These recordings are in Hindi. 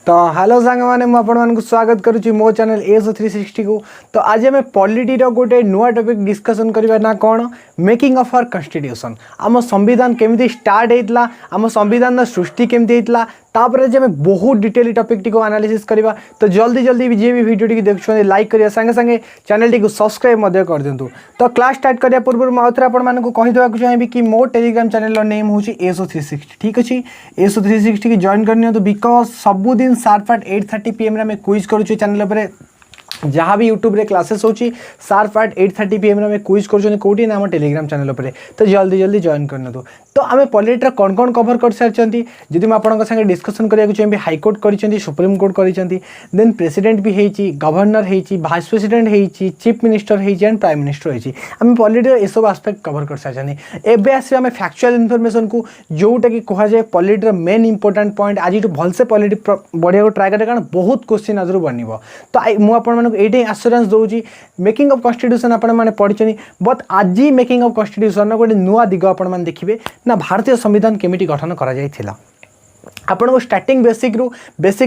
तो हेलो सांग मैंने मुझे स्वागत करुच्ची मो चैनल एसो 360 को। तो आज आम पॉलिटी गोटे नुआ टॉपिक डिस्कशन करवा ना कौन मेकिंग ऑफ आवर कॉन्स्टिट्यूशन आम संविधान केमिति स्टार्ट होता आम संविधान सृष्टि केमिति होता तापर जे आम बहुत डिटेल टॉपिक टी को एनालिसिस करवा। तो जल्दी जल्दी जी भी वीडियो टी देखुं लाइक करिया संगे संगे चैनल टी को सब्सक्राइब कर दिंतु। तो क्लास स्टार्ट करने पूर्व मुझे आपको कहीदेक चाहिए कि मो टेलीग्राम चैनल नेम हूँ एसो 360 ठीक अच्छे। एसो 360 की जॉइन करनी बिकज सबुदिन शार्प एट 8:30 PM आम क्विज करुचे चैनल पर जहाँ भी यूट्यूब रे क्लासेस होची शार्प एट 8:30 PM आम क्विज करोटी ना टेलीग्राम चैनल पर। तो जल्दी जल्दी जॉइन करनी। तो आम पॉलिटिक्स कौन कौन कवर कर सारी जदि मुझे डिस्कसन करने चाहिए हाईकोर्ट कर सुप्रीम कोर्ट कर देन प्रेसिडेंट भी होती गवर्नर होती वाइस प्रेसिडेंट होती चीफ मिनिस्टर होती एंड प्राइम मिनिस्टर होती आम पॉलिटिक्स ये सब आस्पेक्ट कवर कर सारी। एवं आस फैक्चुअल इनफॉरमेशन को जोटा कि कहुए पॉलिटिक्स मेन इंपोर्टेंट पॉइंट आज भलसे पॉलिटिक्स बढ़िया ट्राए करें कारण बहुत क्वेश्चन आज बन। तो मुझे ये आश्योरेंस दूसरी मेकिंग ऑफ कॉन्स्टिट्यूशन आपने पढ़ी बट आज मेकिंग ऑफ कॉन्स्टिट्यूशन गोटे नुआ दिग आपने देखिए ना भारतीय संविधान केमिति गठन करा जायथिला। आपन को स्टार्टिंग बेसिक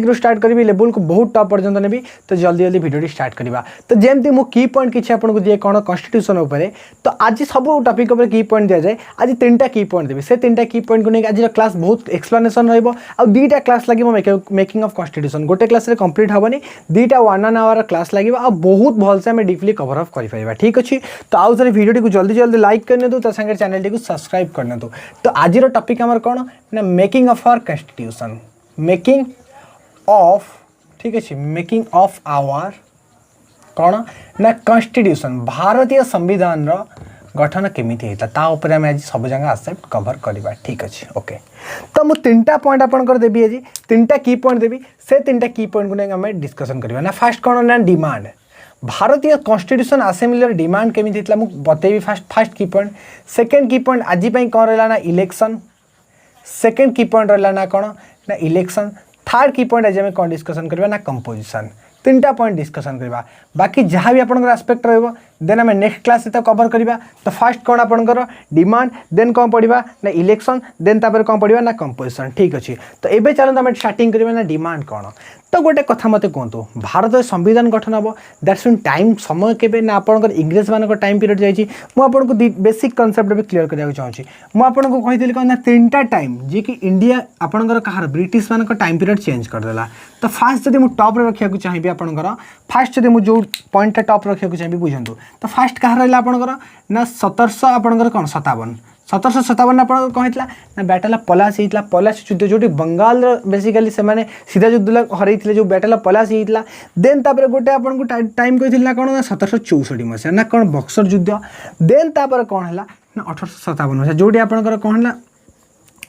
रू स्टार्ट करी लेवल को बहुत टॉप पर्यंत नेबी। तो जल्दी जल्दी वीडियो स्टार्ट करवा। तो जेमती मु की पॉइंट किसी आपको दिए कौन कॉन्स्टिट्यूशन उपरे तो आज सब टॉपिक उपर की पॉइंट दिया जाए। आज 3टा की पॉइंट देवी से 3टा की पॉइंट को लेकर आज क्लास बहुत एक्सप्लेनेशन रहिबो आ 2टा क्लास लगे मेकिंग ऑफ कॉन्स्टिट्यूशन गोटे क्लास रे कंप्लीट हेनी 2टा 1 आवर क्लास लगे आ बहुत भलसे आम डीपली कवर अप कर पारिबा ठीक अच्छे। तो आउ थे वीडियो को जल्दी जल्दी लाइक करने तो संगे चैनल को सब्सक्राइब करने। तो आज टॉपिक आमर कौन ना making of our constitution making of ठीक अच्छे मेकिंग ऑफ आवर कौन ना कॉन्स्टिट्यूशन भारतीय संविधान रो गठन केमिति होता ताऊपर आम आज सब जगह आसेप्ट कवर करवा ठीक अच्छे ओके। तो मुझे 3टा पॉइंट आपंकर देवी आज 3टा की पॉइंट देवी से 3टा की पॉइंट को लेकिन आम डिस्कसन करवा ना। फास्ट कौन ना डिमांड भारतीय कॉन्स्टिट्यूशन असेंबली डिमांड केमिति होता मुझे बतेबी फास्ट की पॉइंट। सेकेंड की पॉइंट आज कौन रहा ना इलेक्शन सेकेंड की पॉइंट रहा ना कौन ना इलेक्शन। थर्ड की पॉइंट आज आम कौन डिस्कसन करवा ना कंपोजिशन 3टा पॉइंट डिस्कसन करवा। बाकी जहाँ भी आपंकर आस्पेक्ट रहिबो देन आम नेक्स्ट क्लास तो कवर करवा। तो फास्ट कौन आपंकर डिमांड देन कौन पढ़ा ना इलेक्शन देन तापर कौन पढ़ा ना कंपोजिशन ठीक अच्छे। तो ये चलते आम स्टार्टिंग करवा ना डिमांड कौन। तो गोटे कथा मत कहतु भारत संविधान गठन हम दैट्स मीन टाइम समय केबे ना आपंकर इंग्रेज मान टाइम पीरियड जाइए मुझे बेसिक कनसेप्ट भी क्लीयर करने चाहिए। मुझे कही कौन ना 3टा टाइम जी कि इंडिया आपंकर कहार ब्रिटिश मान टाइम पीरियड चेंज करदेला। तो फास्ट जब मुझे टॉप रखा चाहिए आपंकर फास्ट जब मुझे जो पॉइंट टॉप रखा चाहिए बुझंतु। तो फास्ट कह रहा आपंकर ना 1700 आपंकर कौन 57 1757 आप कौन होता ना बैटल ऑफ पलासी होता पलासी युद्ध जो बंगाल बेसिकली से माने सीधा युद्ध हर जो बैटल ऑफ पलासी होता। देन तापर गोटे आपको टाइम कही ना कौन ना 1764 मसीहा ना कौन बक्सर युद्ध। देन तापर कौन है ना 1857 मसीहा जोटी आपंकर कौन है ना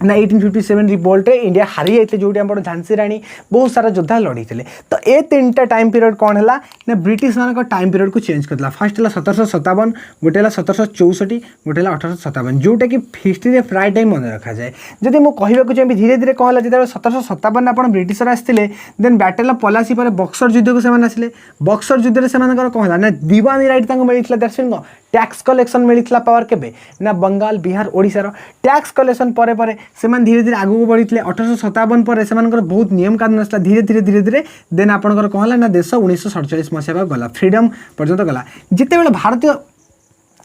1857 रिवोल्ट इंडिया हारी जाते जो झांसी राणी बहुत सारा योद्धा लड़ी थे। तो ये 3टा टाइम पीरियड कौन है ना ब्रिटिश मान टाइम पीरियड को चेंज करता। फास्ट है 1757 गोटे 1764 गोटे 1857 जोटा कि हिस्ट्री प्राय टाइम मन रखा जाए। जदि मुझे कहूँ चाहिए धीरे धीरे कौन है जो 1757 आप ब्रिटिशर आसते देन बैटल ऑफ पलासी पर बक्सर युद्ध को से आसले बक्सर युद्ध से कौन है ना दीवानी राइट मिलता दैट्स मीन टैक्स कलेक्शन मिलता पावर केबे ना बंगाल बिहार ओडिशार टैक्स कलेक्शन पर से धीरे धीरे आगू बढ़ी 1857 पर से बहुत नियम कानून आसला धीरे धीरे देन आपंकर कौन है ना देश 1947 मसीहा गला फ्रीडम पर्यंत गला। जिते बड़े भारतीय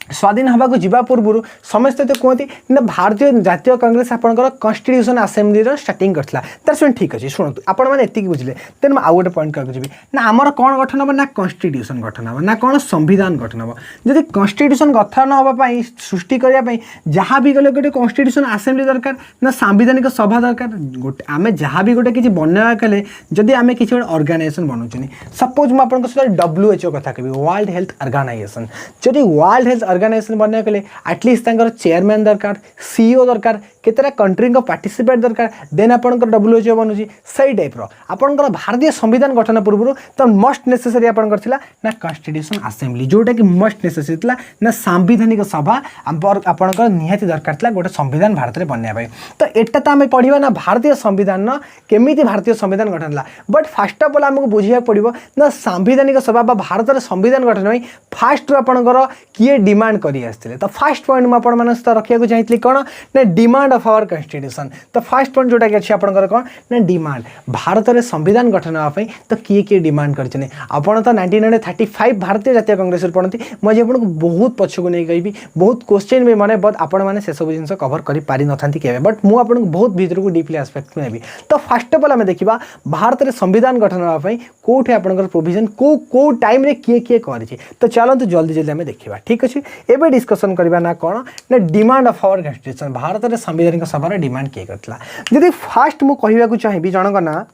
स्वाधीन हवा को जीवा पूर्व समस्ते तो कहते ना भारतीय जातीय कांग्रेस आपंकर कॉन्स्टिट्यूशन असेंबली स्टार्टिंग करता दैट्स मीन ठीक अच्छे। शुणु आपण मैंने एति बुझे देन मुझे आउ गोटे पॉइंट करके जी ना आमर कौन गठन हम ना कॉन्स्टिट्यूशन गठन हम ना कौन संविधान गठन हम। जदि कॉन्स्टिट्यूशन गठन होगापी सृष्टि करने जहाँ भी गले गोटे कॉन्स्टिट्यूशन असेंबली दरकार ना सांविधानिक सभा दरकार गोटे आम जहाँ भी गोटे किसी बनवा कले जदि आम किसी गोटे ऑर्गेनाइजेशन बनाऊँ सपोज मुझे सहित WHO कथा कह वर्ल्ड हेल्थ ऑर्गेनाइजेशन जदि वर्ल्ड हेल्थ ऑर्गेनाइजेशन बनने के लिए एटलिस्ट चेयरमैन दरकार CEO दरकार केतरा कंट्री को पार्टिसिपेट दरकार देन आपंकर WHO बनूँ सही टाइप आपंकर भारतीय संविधान गठन पूर्व तो मस्ट नेसेसरी आपंकर ना कॉन्स्टिट्यूशन असेंबली जोटा कि मस्ट नेसेसरी ना सांविधानिक सभा आपंकर निहाती दरकार गोटे संविधान भारत में बनवाई। तो एटा तो आम पढ़ा ना भारतीय संविधान केमिति भारतीय संविधान गठन है बट फास्ट अफ ऑल आमको बुझा पड़ो ना सांविधानिक सभा भारत संविधान गठन फास्ट आपंकर किए डिमांड डिमांड करी आसते। तो फर्स्ट पॉइंट मुझे आपण सहित रखा चाहिए कौन ना डिमांड ऑफ आवर कॉन्स्टिट्यूशन। तो फर्स्ट पॉइंट जोटा कि अच्छी आपंकर कौन ना डिमांड भारत में संविधान गठन होगापी तो किए किए डिमांड करते आपड़ तो 1935 भारतीय जातीय कांग्रेस पढ़ती मुझे आपको बहुत पछक नहीं कहि बहुत क्वेश्चन भी मैंने बट आपण मैंने से सब जिन कवर कर पारि नथांती केबे बट मु आपको बहुत भीतर को डीपली आस्पेक्ट नेबी। तो फर्स्ट ऑफ ऑल आम देखा भारत में संविधान गठन होगापी कौटे आपंकर प्रोविजन को टाइम रे किए किए करिछि। तो चलते जल्दी जल्दी आम देखा ठीक अच्छे एवं डिस्कसन करवा ना कौन ना demand of our constitution Bharat में संविधानिक सभार डिमांड किए करता। जदि फास्ट मुझे कहवाक चाहिए जनक ना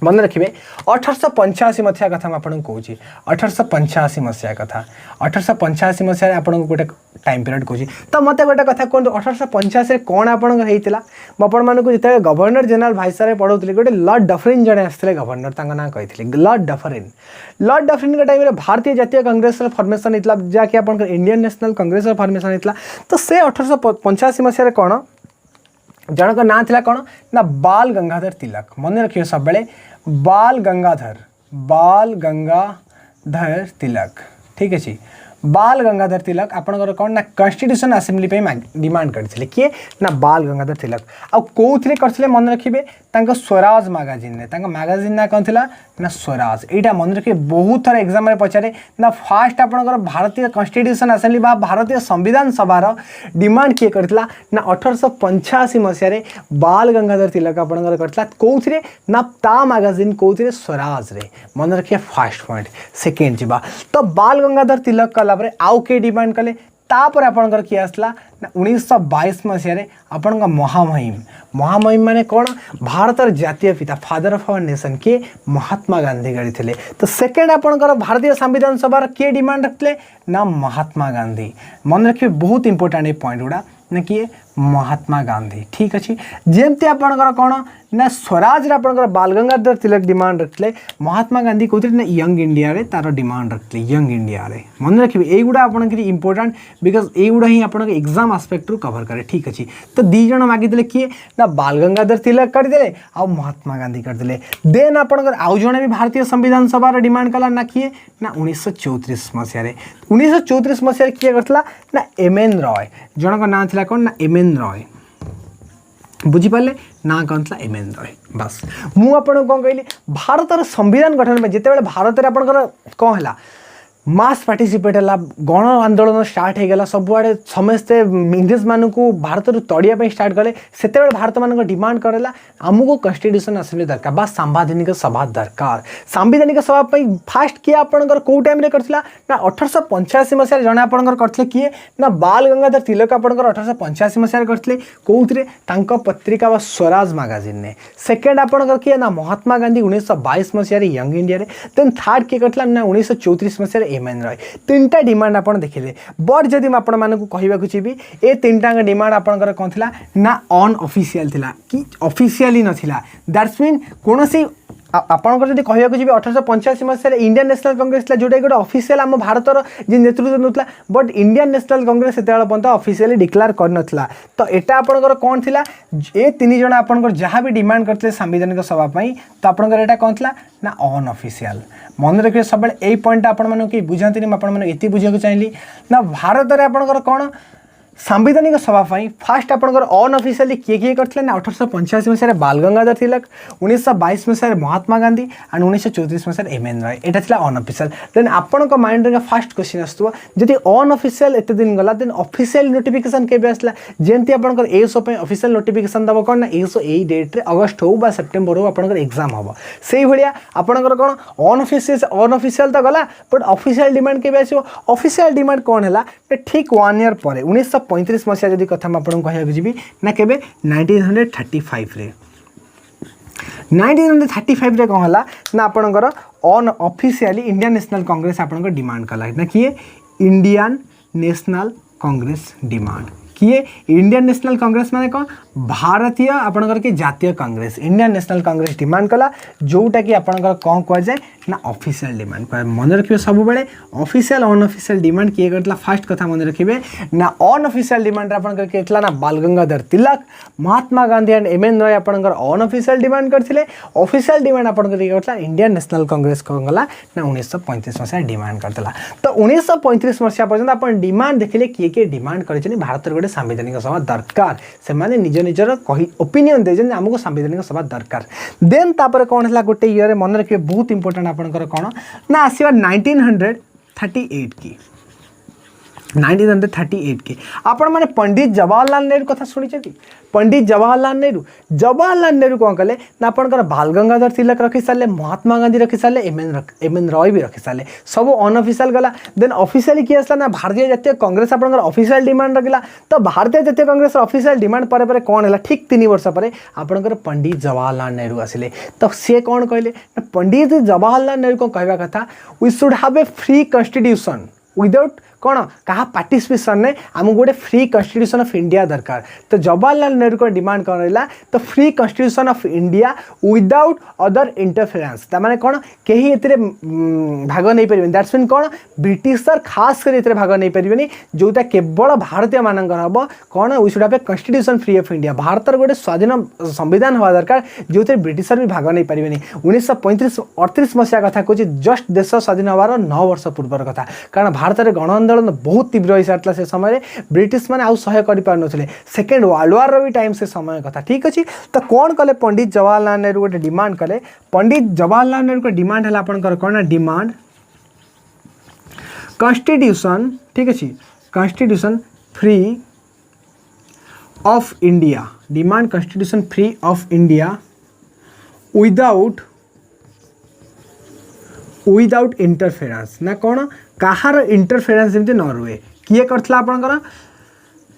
मन रखिए 1885 मसीहा कथा आपको कौच 1885 मसीहा कथा 1885 मसीह आपको गोटे टाइम पीरियड कौच। तो मत गोटे कथा कहते 1885 कौन आपंकर मुझे जिते गवर्नर जनरल भाईसारे पढ़ाऊली गोटे लॉर्ड डफरिन जड़े आसते गवर्नर ना कही लॉर्ड डफरिन के टाइम भारतीय जातीय कांग्रेस फॉर्मेशन होता जहाँकि आप इंडियन नेशनल कांग्रेस फॉर्मेशन होता। तो से 1885 मसीह कौन जनक ना था कौन ना बाल गंगाधर तिलक मन रखिए सब बेले बाल गंगाधर तिलक ठीक अच्छे बाल गंगाधर तिलक आपंकर कौन ना कॉन्स्टिट्यूशन असेंबली पे डिमांड करते किए ना बाल गंगाधर तिलक आउे करते मन रखिए स्वराज मैगजीन ने मैगजीन ना कौन थी ना स्वराज यहाँ मन रखिए बहुत थर एग्जाम में पचारे ना फास्ट आपंकर भारतीय कॉन्स्टिट्यूशन असेंबली भारतीय संविधान सभार डिमांड किए करता ना 1885 मसीह बाल गंगाधर तिलक आपंकर करता कौन ना ता मैगजीन कौन स्वराज रे मन रखिए फास्ट पॉइंट। सेकेंड जी तो बाल गंगाधर तिलक कला आउ के डिमांड कले तापर आपंकर किए आसला ना 1922 मसीह आपण महामहिम माने कौन भारत जातीय पिता फादर ऑफ आवर नेशन के महात्मा गांधी गढ़ी थे। तो सेकेंड आपंकर भारतीय संविधान सभा किए डिमांड रखते ना महात्मा गांधी मन रखिए बहुत इंपोर्टेंट ये पॉइंट गुड़ा ना किए महात्मा गांधी ठीक अच्छे जमती आपंकर कौन ना स्वराज आपंकर बाल गंगाधर तिलक डिमांड रखते महात्मा गांधी कहते ना यंग इंडिया रे तार डिमांड रखते यंग इंडिया रे मन रखिए युवा आपन इंपोर्टेंट बिकज युवा ही आप एग्जाम आस्पेक्ट रू कवर करे ठीक अच्छे। तो दी जन मागिदे किए ना बाल गंगाधर तिलक करदे आ महात्मा गांधी करदे देन आपंकर आउ जड़े भी भारतीय संविधान सभार डिमांड कला ना किए ना 1934 मसीह 1934 मसीह किए करता ना एम.एन. रॉय जनक ना था कौन ना एम.एन. रॉय बुझीपारे ना कौन था एम.एन. रॉय बस मुझे कौन कहली भारत संविधान गठन में जिते भारत में आपंकर कौन है मास पार्टिसिपेट है गण आंदोलन स्टार्ट हो गला सबुआड़े समस्ते इंग्रेज मान को भारत तड़िया स्टार्ट कले से भारत मान डिमांड करेला आमको कॉन्स्टिट्यूशन असेंबली दरकार बा सांविधानिक सभा दरकार। सांविधानिक सभा फास्ट किए आपंकर कौ टाइम करथिला ना 1885 मसीह जड़े आपंकर करथिले किए ना बाल गंगाधर तिलक आपंकर 1885 मसीह करथिले कौथिरे तांको पत्रिका व स्वराज मैगजीन ने। सेकेंड आपंकर किए ना महात्मा गांधी 1922 मसीह यंग इंडिया रे। देन थर्ड किए करथिला ना 1934 मसीह एम.एन. रॉय। तीनटा डिमांड आप देखिले बट जदि आपको कहवाक चाहिए ये तीनटा डिमांड आपंकर कौन थी ना अनऑफिशियल थिला कि ऑफिशियली नथिला दैट्स मीन कौन सी आपंकर जब कहवाक चाहिए 1885 मसीह इंडियन नेशनल कांग्रेस जोटा गोटे ऑफिशियल आम भारतर जी नेतृत्व नौला बट इंडियन नेशनल कांग्रेस से पर्यटन ऑफिशियली डिक्लेयर कर नथिला। तो यहाँ आपंकर कौन थिला ये तीन जन आपंकर जहाँ भी डिमांड करते संविधानिक सभा तो आपंकर यहाँ कौन थिला ना अनऑफिशियल। मन रखिए सब यही पॉइंट आपको कि बुझाती ये बुझा चाहिए ना भारत में आपंकर कौन सांविधानिक सभा फास्ट आपंकर अनऑफिशियली किए करते ना 1885 मसीह बाल गंगाधर तिलक 1922 मसीह महात्मा गांधी एंड 1934 मसीह एम.एन. रॉय यहाँ था अनऑफिशियल। देन आपण माइंड रे फास्ट क्वेश्चन आसो जदि अनऑफिशियल एत दिन गला देन ऑफिशियल नोटिफिकेशन केबे आसला जेमती आपंकर एसओ ऑफिशियल नोटिफिकेशन दब कौन ना एसओ यही डेट रे अगस्ट हो सेप्टेम्बर हो आपंकर एग्जाम हम से भाया आपंकर कौन अनऑफिशियल तो गला बट ऑफिशियल डिमांड केबे आसो ऑफिशियल डिमांड कौन है ठीक 1 ईयर पर 1935 मसीहा जदि कथा आपको कहवाक जी ना केबे 1935 रे 1935 रे कौन है ना आपंकर अनऑफिशियली इंडियन नेशनल कांग्रेस आपंकर डिमांड कला ना किए इंडियन नेशनल कांग्रेस डिमांड किए इंडियन नेशनल कांग्रेस माने कौन भारतीय आपणकर कि जातीय Congress Indian National Congress demand कला जोटा कि आपणकर कौन कह जाए ना ऑफिशियल डिमांड कह मन रखिए सब बेले ऑफिशियल अनऑफिशियल डिमांड किए करला फास्ट कथा मन रखिए ना अनऑफिशियल डिमांड आपणकर केतला ना Bal Gangadhar Tilak Mahatma Gandhi and M N Roy आपणकर अनऑफिशियल डिमांड करथिले ऑफिशियल डिमांड आपणकर के करला इंडियन नेशनल कांग्रेस कौन गला ना 1935 मसिया डिमांड करतला तो 1935 मसिया पर्यंत आपण डिमांड देखिले किए डिमांड करिसनी भारत रे गोटे संवैधानिक सभा दरकार से माने निज निजर कही ओपिनियन दे जन हमको संवैधानिक सभा दरकार देन तापर कोन हला गोटे ईयर मन रखिए बहुत इंपोर्टेंट आपनकर कोन ना आसीबा 1938 की 1938 की आपण माने पंडित जवाहरलाल नेहरू कथा सुनिछथि पंडित जवाहरलाल नेहरू कौन कले ना आपनकर बाल गंगाधर तिलक रखी सारे महात्मा गांधी रखी सारे एम एन रॉय भी रखी सारे सब अनऑफिशियल गला देन ऑफिशियली किए आसला ना भारतीय जातीय कांग्रेस आपनकर ऑफिशियल डिमांड रखिला तो भारतीय जातीय कांग्रेस ऑफिशियल डिमांड पर कौन है ठीक 3 वर्ष पर आपनकर पंडित जवाहरलाल नेहरू आसिले तो सी कौन कहले पंडित जवाहरलाल नेहरू को कहवा कथा we should have a free constitution without कौन क्या पार्टिसिपेशन ने आमको गोटे फ्री कॉन्स्टिट्यूशन ऑफ इंडिया दरकार तो जवाहरलाल नेहरू को डिमांड कौन रहा तो free constitution of India without other interference तामाने कौन कहीं एतिरे भाग नहीं पारे दैट्स मीन कौन ब्रिटिशर खास कर एतिरे भाग नहीं पारे जोटा केवल भारतीय मानकर हम कौन we should have a constitution free of India Bharat गोटे स्वाधीन संविधान हवा दरकार जो ब्रिटिशर भी भाग नहीं पारे 1935-38 मसीहा कथा कहे जस्ट देश स्वाधीन हवार 9 वर्ष पूर्वर कथा कारण भारत में गण आंदोलन बहुत तीव्र हो सारा से समय ब्रिटिश मैंने आउ सह्य कर सेकेंड वर्ल्ड वार भी टाइम से समय कथा ठीक अच्छे तो कौन कले पंडित जवाहरलाल नेहरू गोटे डिमांड कले पंडित जवाहरलाल नेहरू को डिमांड है आपंकर कौन डिमांड कॉन्स्टिट्यूशन ठीक अच्छे constitution free of India demand constitution free of India without interference ना कौन कहार इंटरफेरेंस जमी न रुए किए करथला आपनकर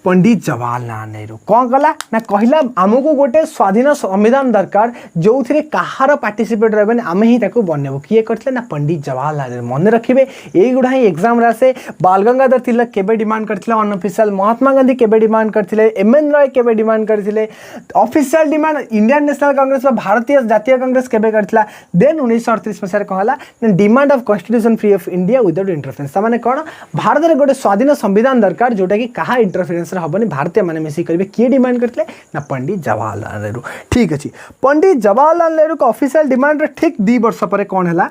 पंडित जवाहरलाल नेहरू कौन कला ना कहला आमको गोटे स्वाधीन संविधान दरकार जो थे कहार पार्टिसिपेट रहे आम ही बनैबू किए करते ना पंडित जवाहरलाल नेहरू मन रखिए यही गुड़ा ही एग्जाम आसे बाल गंगाधर तिलक केबे डिमांड करते अनऑफिशियल महात्मा गांधी केबे डिमांड करते एम एन रॉय केबे डिमांड करते official demand Indian National Congress भारतीय जातीय कांग्रेस केबे करथिला देन 1938 मसीह कहला demand of constitution free of India without interference माने कौन भारत में गोटे स्वाधीन संविधान दरकार जोटा कि कहा इंटरफेरेंस हबनी भारतीय माने मिसी करेंगे किए डिमांड करते ना पंडित जवाहरलाल नेहरू ठीक अच्छे पंडित जवाहरलाल नेहरू का ऑफिशियल डिमांड ठीक 2 वर्ष पर कौन है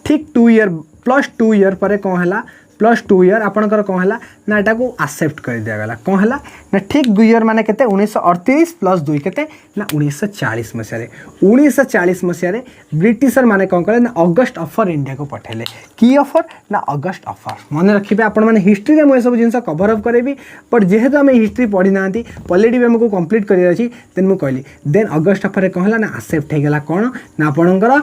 ठीक 2 ईयर प्लस 2 ईयर पर कौन है प्लस 2 ईयर आपंकर कौन है ना एटा को एक्सेप्ट कर दिया गला कौन है ना ठीक 2 ईयर माने केते 1938 प्लस 2 केते ना 1940 मसीह 1940 मसीह ब्रिटिशर माने कौन कले ना अगस्ट ऑफर इंडिया को पठेले की ऑफर ना अगस्ट ऑफर मन रखिए आपण माने हिस्ट्री रे मैं सब जिनस कवर अप करेबी बट जेहेतु आम हिस्ट्री पढ़ी ना पॉलिटी हमको कंप्लीट करिया अछि देन मु कहली देन अगस्ट ऑफर रे कहला ना एक्सेप्ट हे गेला कोन ना आपणकर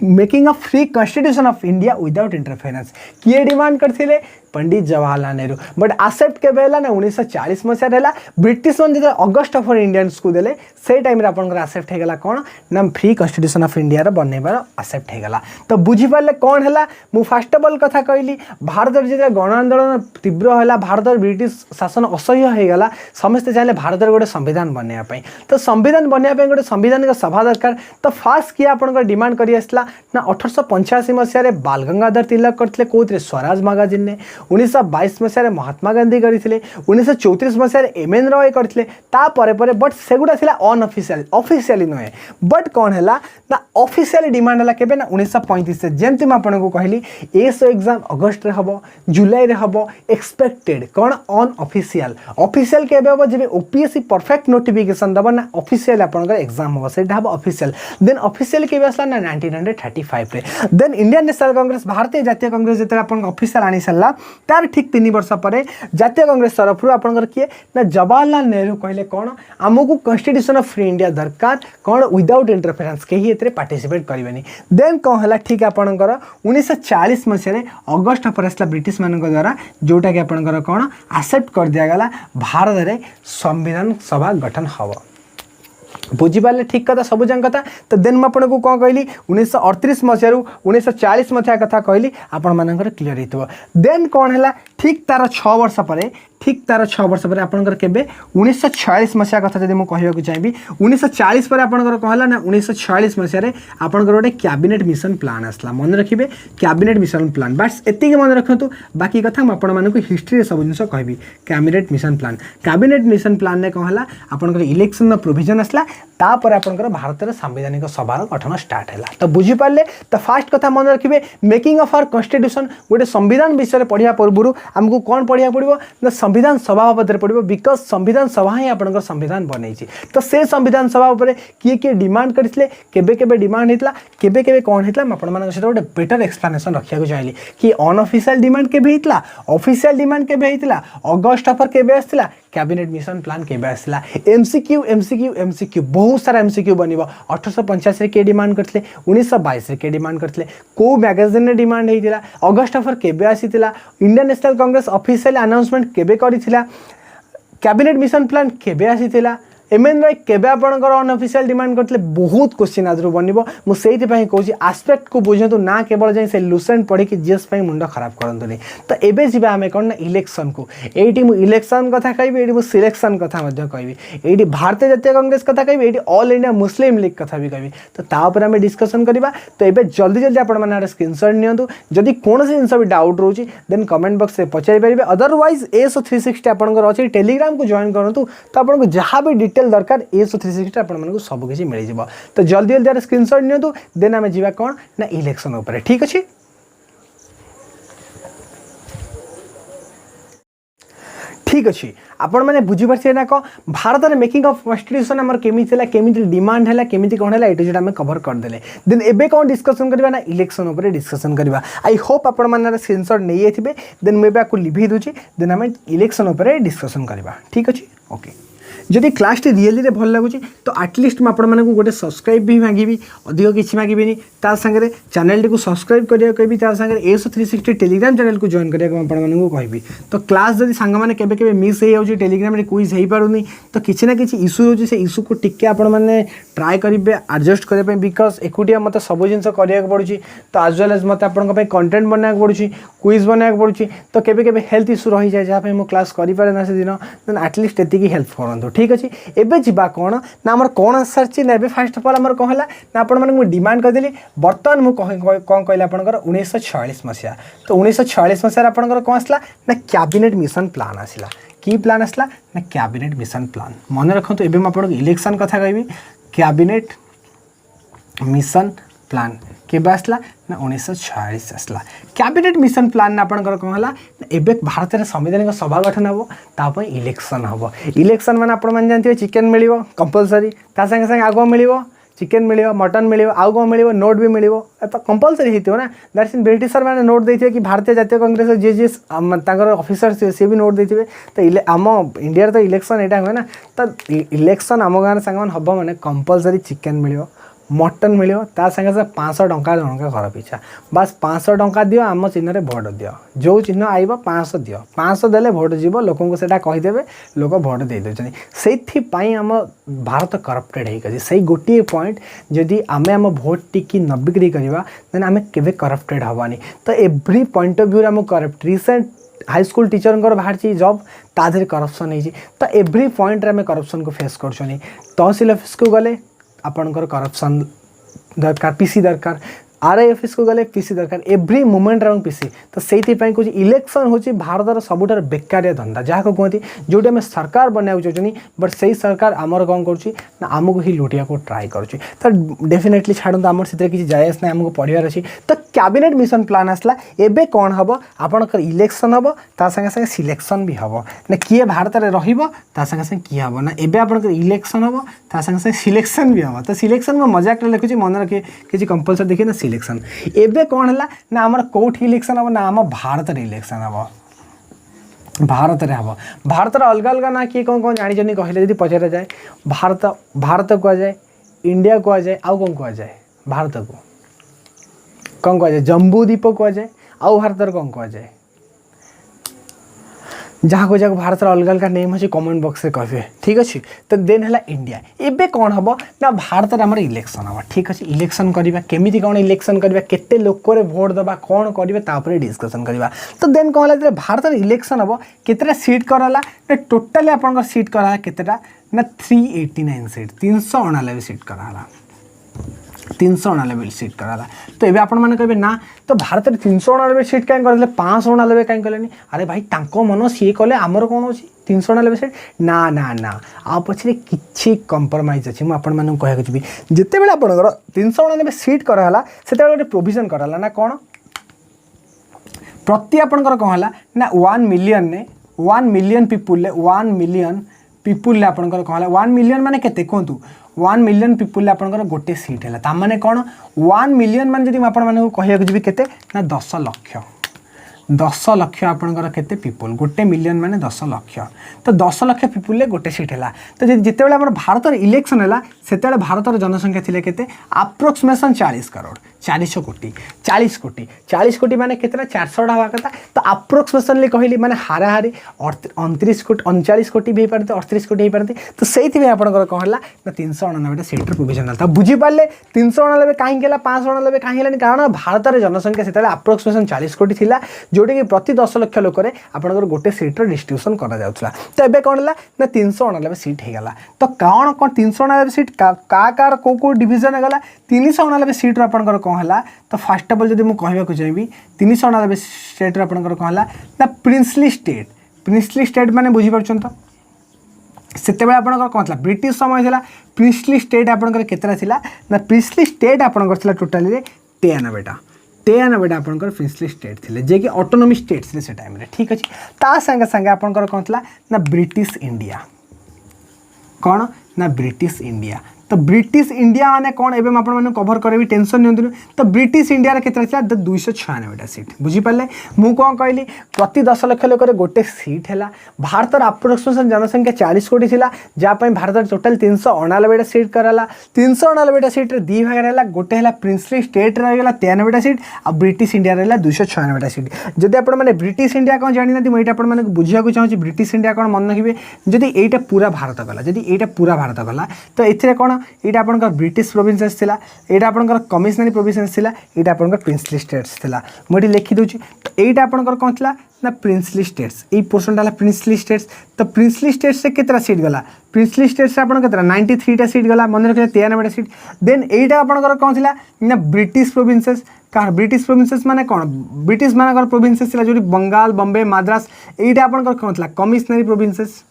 making a free constitution of India without interference किए डिमांड करथिले पंडित जवाहरलाल नेहरू बट एक्सेप्ट के बेला ना 1940 मसीह रहला ब्रिटिश मन जो अगस्ट ऑफर इंडियंस को देले से टाइम रे आपनकर एक्सेप्ट हे गेला कोन ना फ्री कॉन्स्टिट्यूशन ऑफ इंडिया रे बनैबार एक्सेप्ट हे गेला तो बुझी पाले कोन हला मु फर्स्ट ऑफ ऑल कथा कहली भारत रे जे गण आंदोलन तीव्र होला भारत ब्रिटिश शासन असह्य हे गेला समस्त चाहे भारत रे गोटे संविधान बनैया पई तो संविधान बनैया पई गोटे संवैधानिक सभा दरकार तो फास्ट किया आपनकर डिमांड करी आसला ना 1885 मसीह रे बाल गंगाधर तिलक करथिले कोथरे स्वराज मैगजीन ने 1922 मसीह महात्मा गांधी करथिले 1934 मसीह एम एन रॉय करथिले ता परे परे बट सेगुडा थिला अनऑफिशियल ऑफिशियली नहे बट कोन हैला ना ऑफिशियली डिमांड हला केबे ना 1935 से जेमति म आपन को कहली एसो एग्जाम अगस्त रे हबो जुलाई रे हबो एक्सपेक्टेड कोन अनऑफिशियल ऑफिशियल केबे हबो जेबे ओपीएससी परफेक्ट नोटिफिकेशन दबो ना ऑफिशियल आपन का एग्जाम हबो सेटा हबो ऑफिशियल देन ऑफिशियल केबे असला ना 1935 रे देन इंडियन नेशनल कांग्रेस भारतीय जातीय कांग्रेस जेते आपन ऑफिशियल आनी सल्ला तार ठीक 3 वर्ष पर जातीय कांग्रेस तरफ आपंकर किए ना जवाहरलाल नेहरू कहले कौन आमको कॉन्स्टिट्यूशन ऑफ फ्री इंडिया दरकार कौन विदाउट इंटरफेरेंस कहीं एते पार्टिसिपेट करेनि देन कौन है ठीक आपंकर 1940 मसीह अगस्ट ऑफर आसला ब्रिटिश मान द्वारा जोटा कि आपंकर कौन एक्सेप्ट कर दिया गला भारत में संविधान सभा गठन हम बुझीपारे ठीक कथा सब जंग कथा तो देन मुझे को कौन कहली 1938 मसीह 1940 मसीहा कथा कहली आपण मानकर क्लियर हो देन कौन है ठीक तार 6 वर्ष पर ठीक तार 6 वर्ष पर आपंकर केबे 1946 मसीहा कथा जदि मुझे कहवाक चाहिए 1940 पर आपंकर कौन है ना 1946 मसीह आपंकर गोटे कैबिनेट मिशन प्लान आसला मन रखिए कैबिनेट मिशन प्लान बस एति मन रखु बाकी कथा मुझे हिस्ट्री सब जिन कहबी कैबिनेट मिशन प्लान ने कौन है आपंकर इलेक्शन प्रोविजन आसला तापर आपंकर भारत संवैधानिक सभार गठन स्टार्ट है तो बुझीपारे तो फास्ट कथा मन रखिए मेकिंग ऑफ आवर कॉन्स्टिट्यूशन गोटे संविधान विषय पढ़ा पूर्व आमको कौन पढ़ा पड़ो ना संविधान सभा बाबद पड़ो बिकज संविधान सभा ही आपंकर संविधान बनई तो से संविधान सभा उपर किए किए डिमांड करते केबे डिमांड होता केबे कौन होता मुझे सहित गोटे बेटर एक्सप्लेनेशन रखा चाहिए कि अनऑफिशियल डिमांड केबे होता ऑफिशियल डिमांड केबे होता अगस्ट ऑफर केबे आसला कैबिनेट मिशन प्लान केबे आसला एमसीक्यू बहुत सारा एमसीक्यू बन 1885 के डिमांड करते 1922 के डिमांड करते को मैगजीन डिमांड होता अगस्ट ऑफर केबे आसीला Indian National Congress official announcement केबे करिथिला कैबिनेट मिशन प्लान केबे आसीला एमएन राय केबे आपणकर अनऑफिशियल डिमांड करते बहुत क्वेश्चन आज बनब मुझे कहूँ आस्पेक्ट को बुझु ना केवल जाए से लुसेंट पढ़ी जीएस मुंड खराब करते तो एबे जीवा आम कौन ना इलेक्शन को ये इलेक्शन कथा कहि ये सिलेक्शन कथा कहि ये भारतीय जातीय कांग्रेस कथा कहि ये ऑल इंडिया मुस्लिम लीग कथा भी कहि तो तापर आम डिस्कसन करवा तो ये जल्दी जल्दी आप स्क्रीनशॉट नियंतु जदि कौन जिन भी डाउट रोचे देन कमेंट बॉक्स में पचारि पारे अदरवाइज एस 360 आपंकर अच्छे टेलीग्राम को जॉइन करूँ तो आपको जहाँ भी डिटेल दरकार एस 360 आपको सबकि मिल जाए तो जल्दी जल्दी स्क्रीनशॉट नियंतु देन आम जीवा कौन ना इलेक्शन उपर ठीक अच्छे ठीक अच्छे आपण मैंने बुझीपारे ना कौन भारत में मेकिंग ऑफ कॉन्स्टिट्यूशन आम केमी डिमांड है केमी कौन है ये जो कवर करदे देन एबे कौन डिस्कसन करवा ना इलेक्शन उपर डिस्कसन करवा आई होप आपण मैंने स्क्रीनशॉट नहीं थे देन मुझे आपको लिभि दूची देन आम इलेक्शन उपर डिस्कसन करवा ठीक अच्छे ओके जदि क्लास टी रियली भल लगुच तो आटलिस्ट मुझे गोटे सब्सक्राइब भी मांगी अधिक किसी मांगेनि तांगे चैनल टी सब्सक्राइब करा कहि तांगे एस 360 टेलीग्राम चैनल को जॉइन करा कहि तो क्लास जब सांग मैंने केबे मिस हो जाए टेलीग्राम क्विज हो पारुनी तो किसी ना कि इश्यू हो से इश्यू को टिके आपने ट्राए करेंगे एडजस्ट करने बिकज एकुटिया मत सब जिन करा पड़ी तो आज वेल एज मत आपंप कंटेंट बनाया पड़ी क्विज बनाया पड़ी तो केबे हेल्थ इश्यू रही जाए जहाँ मुझे क्लास करें ना से दिन देन आटलिस्ट एति हेल्प करूँ ठीक अच्छे एबे जीवा कौन ना आमर कौन आस सारी ना ए फास्ट अफ अल आमर कौन है ना आपण मैंने डिमांड करदेली बर्तमान मुझे कौन कहले आपंकर 1946 मसीहा तो 1946 मसीह आपंकर कौन आसला ना कैबिनेट मिशन प्लान आसला कि प्लान आसला ना कैबिनेट मिशन प्लान मन रखु एवं आप इलेक्शन कथा कहि कैबिनेट मिशन प्लान केबे आसला ना 1946 आसला कैबिनेट मिशन प्लान ना आपंकर कौन है एबे भारत में संवैधानिक सभा गठन हम तापर इलेक्शन हम इलेक्शन मैंने आप जानते चिकेन मिल कंपलसरी ता संगे संगे आगो मिल चिकेन मिल मटन मिल आउ कौन मिल नोट भी मिल तो कंपलसरी होती ना दैट्स इन ब्रिटिशर मैंने नोट देते कि भारतीय जातीय कांग्रेस जी जी ऑफिसर सी भी नोट देते तो आम इंडिया तो इलेक्शन यहाँ हुए ना तो इलेक्शन आम गाँव सांग हम मैंने कंपलसरी चिकेन मिल मटन मिल सागे 500 टंका जनका घर पिछा बास 500 टंका दियो आम चिन्ह भोट दियो जो चिन्ह आइब 500 दियो 500 देले भोट जीव लोक कहीदेवे लोक भोट दे दे से आम भारत करप्टेड हो से गोटे पॉइंट जदि आम आम भोट टी न बिक्री करवा देन आम केवे करप्टेड हवानी तो एव्री पॉइंट ऑफ व्यू आम corrupt recent high school teacher बाहर जॉब ताधे करप्शन हो तो एव्री पॉइंट आम करप्शन को फेस कर तहसिल ऑफिस को गले आपणकर करप्शन दरकार पीसी दरकार आरआई ऑफिस को गले पीसी दरकार एव्री मोमेंट रंग पीसी तो से कहूँ इलेक्शन हूँ भारतर सबुठार बेकारिया धंदा जहाँ को कहते जोटी आम सरकार बनाया चाहूँ बट से सरकार आमर कौन करमको ही लुटिया को ट्राए कर तो डेफिनेटली छाड़ू आम से किसी जायस ना आमको पढ़ार अच्छी तो कैबिनेट मिशन प्लान आसला एबे कौन हम आपंकर इलेक्शन हम सागे सागे सिलेक्शन भी हम ना किए भारत में रहा सागे किए हम ना एबे आपंकर इलेक्शन हम सागे सागे सिलेक्शन भी हम तो सिलेक्शन में मजाक लिखुची मन रखिए किसी कंपलसरी देखिए ना सिलेक्शन एबे कौन है ना आमर कौट इलेक्शन हम ना आम भारत में इलेक्शन हम भारत में हम भारत अलग अलग ना किए कौन कौन जानी कहले जब पचारा जाए भारत भारत कहुए इंडिया कहुए आउ कौन कहुए भारत को कौन कहुए जम्बू द्वीप कहुए आउ भारत कौन कहुए जहाँ को जहाँ भारत अलग अलग नेम अच्छे कमेंट बॉक्स में कहे ठीक अच्छे। तो देन है इंडिया एबे कौन हम ना भारत में आम इलेक्शन हम ठीक अच्छे इलेक्शन करवा केमी कौन इलेक्शन करवा केते लोक भोट दबा कौन करें डिस्कसन करवा। तो देन कौन है भारत में इलेक्शन हम केतेटा सीट कराला ना टोटाली आप सीट कराला केतेटा ना 389 सीट 389 सीट कराला 389 सीट कराला। तो ये आपण मैंने कहे ना तो भारत में 389 सीट कहीं कर 589 कहीं कले अरे भाई तांको मन सी कले आमर कौन अच्छी 389 सीट ना ना ना आ पछे किछि कंप्रोमाइज अच्छी मुझे कहूँ जी जिते बड़े आपंकर 389 सीट कराला से गोटे प्रोविजन कराला ना कौन प्रति आपंकर कौन है ना 1 मिलियन पीपुल 1 मिलियन पीपुल आपंकर कौन है 1 मिलियन माने केते कहतु 1 मिलियन पीपुल आपंकर गोटे सीट है ताने कौन 1 मिलियन मान जब आपको कहूँ जी केते ना 10 लक्ष आपंकर केते पीपुल गोटे मिलियन माने 10 लक्ष तो 10 लक्ष पीपुल गोटे सीट है। तो जिते बड़े भारत इलेक्शन है से भारत जनसंख्या थी केते अप्रोक्सीमेशन 40 करोड़ 400 कोटी 40 कोटी माने केतना 400 हवा कथा। तो अप्रोक्सीमेशनली कहली माने हाराहारी 29 कोटी 39 कोटी भी पारते 38 कोटी पारते। तो से आपंकर कौन है ना 389 सीट्र प्रोविजन था बुझीपारे 389 कहीं 589 कहीं कारण भारत में जनसंख्या से अप्रोक्सीमेशन 40 कोटी थी जोटा कि प्रति 10 लक्ष लोक आपंकर गोटे सीट्र डिस्ट्रीब्यूशन करा। तो ये कौन है ना 389 सीट होगा। तो कौन कौन 389 सीट कार कौ डिविजन होगा 389 सीट्र आपंकर कौन है। तो फास्ट ऑफ ऑल जब मुझे कहूँ चाहिए 389 स्टेट आपंकर कौन है ना प्रिंसली स्टेट माने बुझीपार तो से आपंकर कौन था ब्रिटिश समय था प्रिंसली स्टेट आपंकर केतरा थिला ना प्रिंसली स्टेट आपंकर थिला टोटाली 93 आपंकर प्रिंसली स्टेट थे जे कि ऑटोनोमी स्टेट थे से टाइम रे ठीक अच्छे। ता संगे संगे आपंकर कौन था ना ब्रिटिश इंडिया कौन ना ब्रिटिश इंडिया। तो ब्रिटिश इंडिया माने कौन एवं आपने कभर करेंगे टेंशन नहीं। तो ब्रिटिश इंडिया केतना 296 सीट बुझीपारे मुझे कौन कहली प्रति 10 लक्ष लोक गोटे सीट है। भारत अप्रोक्सीमेशन जनसंख्या 40 कोटी थी जहाँपाई भारत टोटाल 389 सीट कराला 389 सीट्रे 2 भाग रहा गोटे है प्रिंसली स्टेट रहीगला 93 सीट आ ब्रिटिश इंडिया रहा 296 सीट। जदि आपने ब्रिटिश इंडिया कौन जानी मुझे आपको बुझा चाहूँगी ब्रिटिश इंडिया कौन मन रखिए जदि यहाँ पूरा भारत गला जदि यहाँ पूरा भारत गला तो ये कौन यहाँ आपंकर ब्रिटिश प्रोविंसेस थिला यहाँ आपंकर कमिशनरी प्रोविंसेस थिला यहाँ आपंकर प्रिंसली स्टेट्स थिला मुझे लिखिदे। तो यहाँ आपंकर कौन थिला ना प्रिंसली स्टेट्स यही पोर्सन है प्रिंसली स्टेट्स। तो प्रिंसली स्टेट्स से कितना सीट गला प्रिंसली स्टेट्स से आपन कितना 93 सीट गला मन रखिए 93 सीट। देन यहाँ आपंकर कौन थिला ना British provinces car British provinces माने कौन ब्रिटिश मानकर प्रोविंसेस थिला जो बंगाल बम्बे मद्रास यहाँ आपंकर कौन थिला कमिशनरी प्रोविंसेस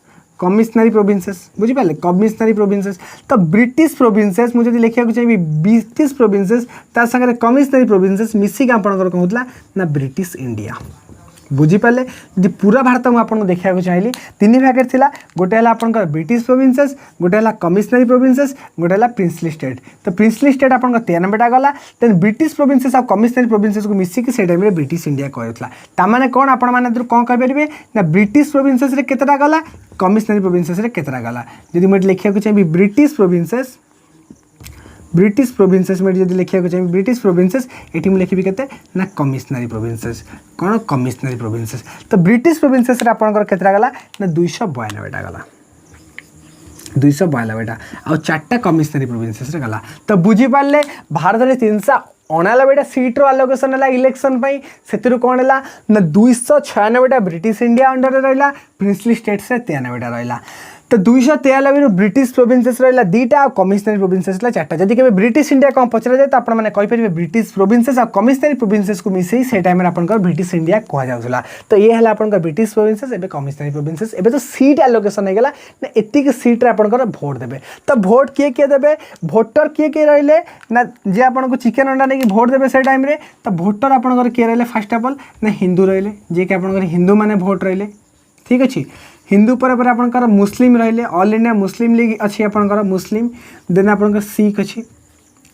बुझीपारे कमिशनरी प्रोविंसेस। तो ब्रिटिश प्रोविंसेस मुझे लिखा चाहिए ब्रिटिश प्रोविंसेस तार सागर कमिशनरी प्रोविंसेस मिसिक आपंकर कौन होता ना ब्रिटिश इंडिया बुझीपारे। जी पूरा भारत मुझे आपको देखा चाहिए 3 भाग थी गोटे है आपंकर ब्रिटिश प्रोविंसेस गोटे है कमिशनरी प्रोविंसेस गोटे है प्रिंसली स्टेट। तो प्रिंसली स्टेट आपंकर 93 गला देन ब्रिटिश प्रोविंसेस और कमिशनरी प्रोविंसेस को मिसिक से टाइम ब्रिटिश इंडिया कहला। ताने कौन आपण मैंने कौन कहींपे ना ब्रिटिश प्रोविंसेस केतटा गला कमिशनरी प्रोविंसेस केतटा गला। जब मुझे लिखा चाहिए ब्रिटिश प्रोविंसेस में जब लिखा चाहिए ब्रिटिश प्रोविंसेस ये मुझे लिखी के ना कमिशनरी प्रोविंसेस कौन कमिशनरी प्रोविंसेस। तो ब्रिटिश प्रोविंसेस आपंकर केतटा गला ना 292 गला 292 आ 4टा कमिशनरी प्रोविंसेस गला। तो बुझीपारे भारत में 389 सीट्र आलोकेशन है इलेक्शन से कौन है ना 296 ब्रिटिश इंडिया अंडर रहा प्रिंसली स्टेट से 93 रहा। तो 293 ब्रिटिश प्रोविंसेस रहा 2टा कमिशनरी प्रोविंसेस 4टा। जदि के ब्रिटिश इंडिया कौन पचरा जाए तो आपने कहींपे ब्रिटिश प्रोविंसेस और कमिशनरी प्रोविंसेस को मिसई से टाइम आपंकर ब्रिटिश इंडिया कहला। तो ये है आपंकर ब्रिटिश प्रोविंसेस एवं कमिशनरी प्रोविंसेस एवं तो सीट आलोकेशन होगा ना एतिक सीट्रे आपंकर भोट देवे। तो भोट किए देवे भोटर किए रही ना जे आपको चिकेन अंडा नहीं भोट देवे से टाइम तो भोटर आपंकर किए रही फास्ट ऑफ ऑल ना हिंदू रही जे कि आप हिंदू मैंने भोट रही ठीक अच्छे। हिंदू पर आपंकर मुस्लिम रही ऑल इंडिया मुस्लिम लीग अच्छी आपंकर मुस्लिम देन आपंकर सिख अच्छी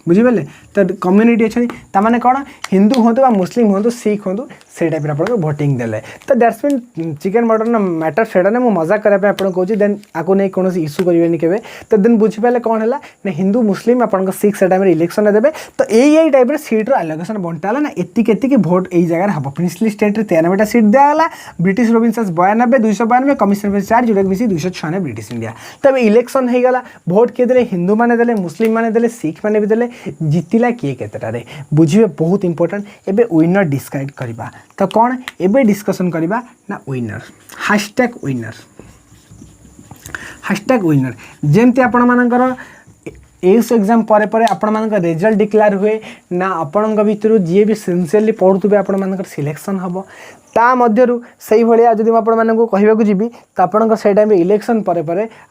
बुझिपारे तो कम्युनिटी अच्छी ताने कौन हिंदू हूँ मुस्लिम हूँ सिख हूँ से टाइप आप भोटिंग देले तो that's mean chicken mutton matter से मुझे मजाक करने आप कहूँ देन आपको नहीं कौन इश्यू करेंगे केवे तो देन बुझिपारे कौन है ना हिंदू मुस्लिम आप सिख से टाइम इलेक्शन देते तो यही टाइप सीट्र आलोकेशन बंटा ना एतिक भोट यही जगह हम प्रिंसली स्टेट 93टा सीट दिगला ब्रिटिश प्रोविंसेस 92 292 कमिशन 4 जोटा मिसी 296 ब्रिटिश इंडिया तब इलेक्शन हो गला भोट किए देले हिंदू मैंने देले मुस्लिम मैंने देले सिख मैंने भी देले जितिला किए केतटारे बुझे बहुत इंपोर्टेंट एबे विनर डिसाइड करवा तो कौन एबे डिस्कशन करवा ना विनर हैशटैग विनर जेमती आपण मानकर एस एग्जाम पर आपण मान रिजल्ट डिक्लेयर हुए ना आपण भितर जी भी सिंसियरली पढ़ुवे आपण मान सिलेक्शन हम ता मध्यरु सही भलिया जदि आपण मानकु कहबाकू जीबी तो आपण से टाइम इलेक्शन पर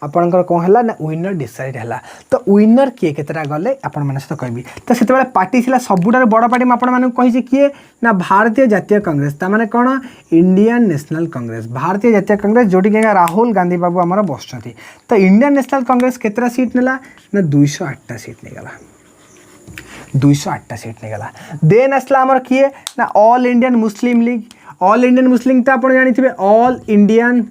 आपणकर कौन है ना विनर डिसाइड है तो विनर किए केतटा गले आपण मान सहित कहबी तो से पार्टी थिला सबुठार बड़ पार्टी में आपण मानकु कहिछि किए ना भारतीय जातीय कांग्रेस ता माने कौन इंडियन नेशनल कांग्रेस भारतीय जातीय कांग्रेस जोटी के राहुल गांधी बाबू आमर बसुछथि तो इंडियन नेशनल कांग्रेस केतटा सीट नेला ना 208टा सीट नेगला 208टा सीट नेगला देन असला आमर किए ना ऑल इंडियन मुस्लिम लीग तो आप जानी ऑल इंडियन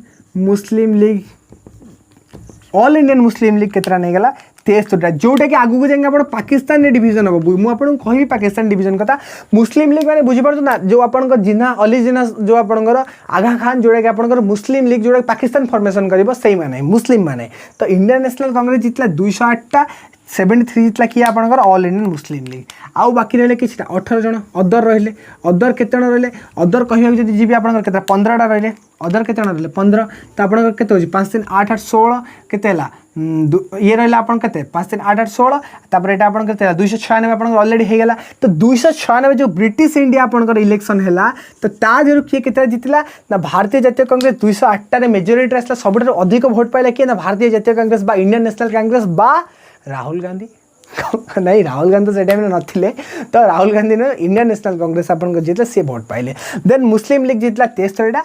मुस्लिम लीग केतरा नहीं गला 63टा जोटा कि आगू जाएंगे आप पाकिस्तान डिवीजन हम मुझे कहि पाकिस्तान डिवीजन कथा मुस्लिम लीग मैंने बुझीपार ना जो आप जिन्ना अली जिन्ना जो आपंकर आगा खान जोटा कि आपंकर मुस्लिम लीग जोटा पाकिस्तान फॉर्मेशन कर से माने मुस्लिम माने तो इंडियन नेशनल कांग्रेस जीतला 208टा 73 जीतला किए आपंकर ऑल इंडियन मुस्लिम लीग आउ बाकी रही कि 18 जन अदर रहिले अदर केते जन रहिले अदर कहवा जब जी आपंकर केते 15टा रहिले अदर केते जन रहिले 15 तो आपंकर केते होची 5 3 8 8 16 केते हला ये रहा आपन केते 5 3 8 8 16 तापर एटा आपन केते 296 आपन ऑलरेडी हे गेला तो 296 जो ब्रिटिश इंडिया आपन इलेक्शन हैला तो ता जरूर किए केते जितला ना भारतीय जातीय कांग्रेस 208 रे मेजॉरिटी आसला सबठार अधिक भोट पाइला किए ना भारतीय जातीय कांग्रेस बा इंडियन नेशनल कांग्रेस बा राहुल गांधी नहीं राहुल गांधी से टाइम नथिले तो राहुल गांधी ने इंडियन नेशनल कांग्रेस आपन जितले से भोट पाइले देन मुस्लिम लीग जितला 63टा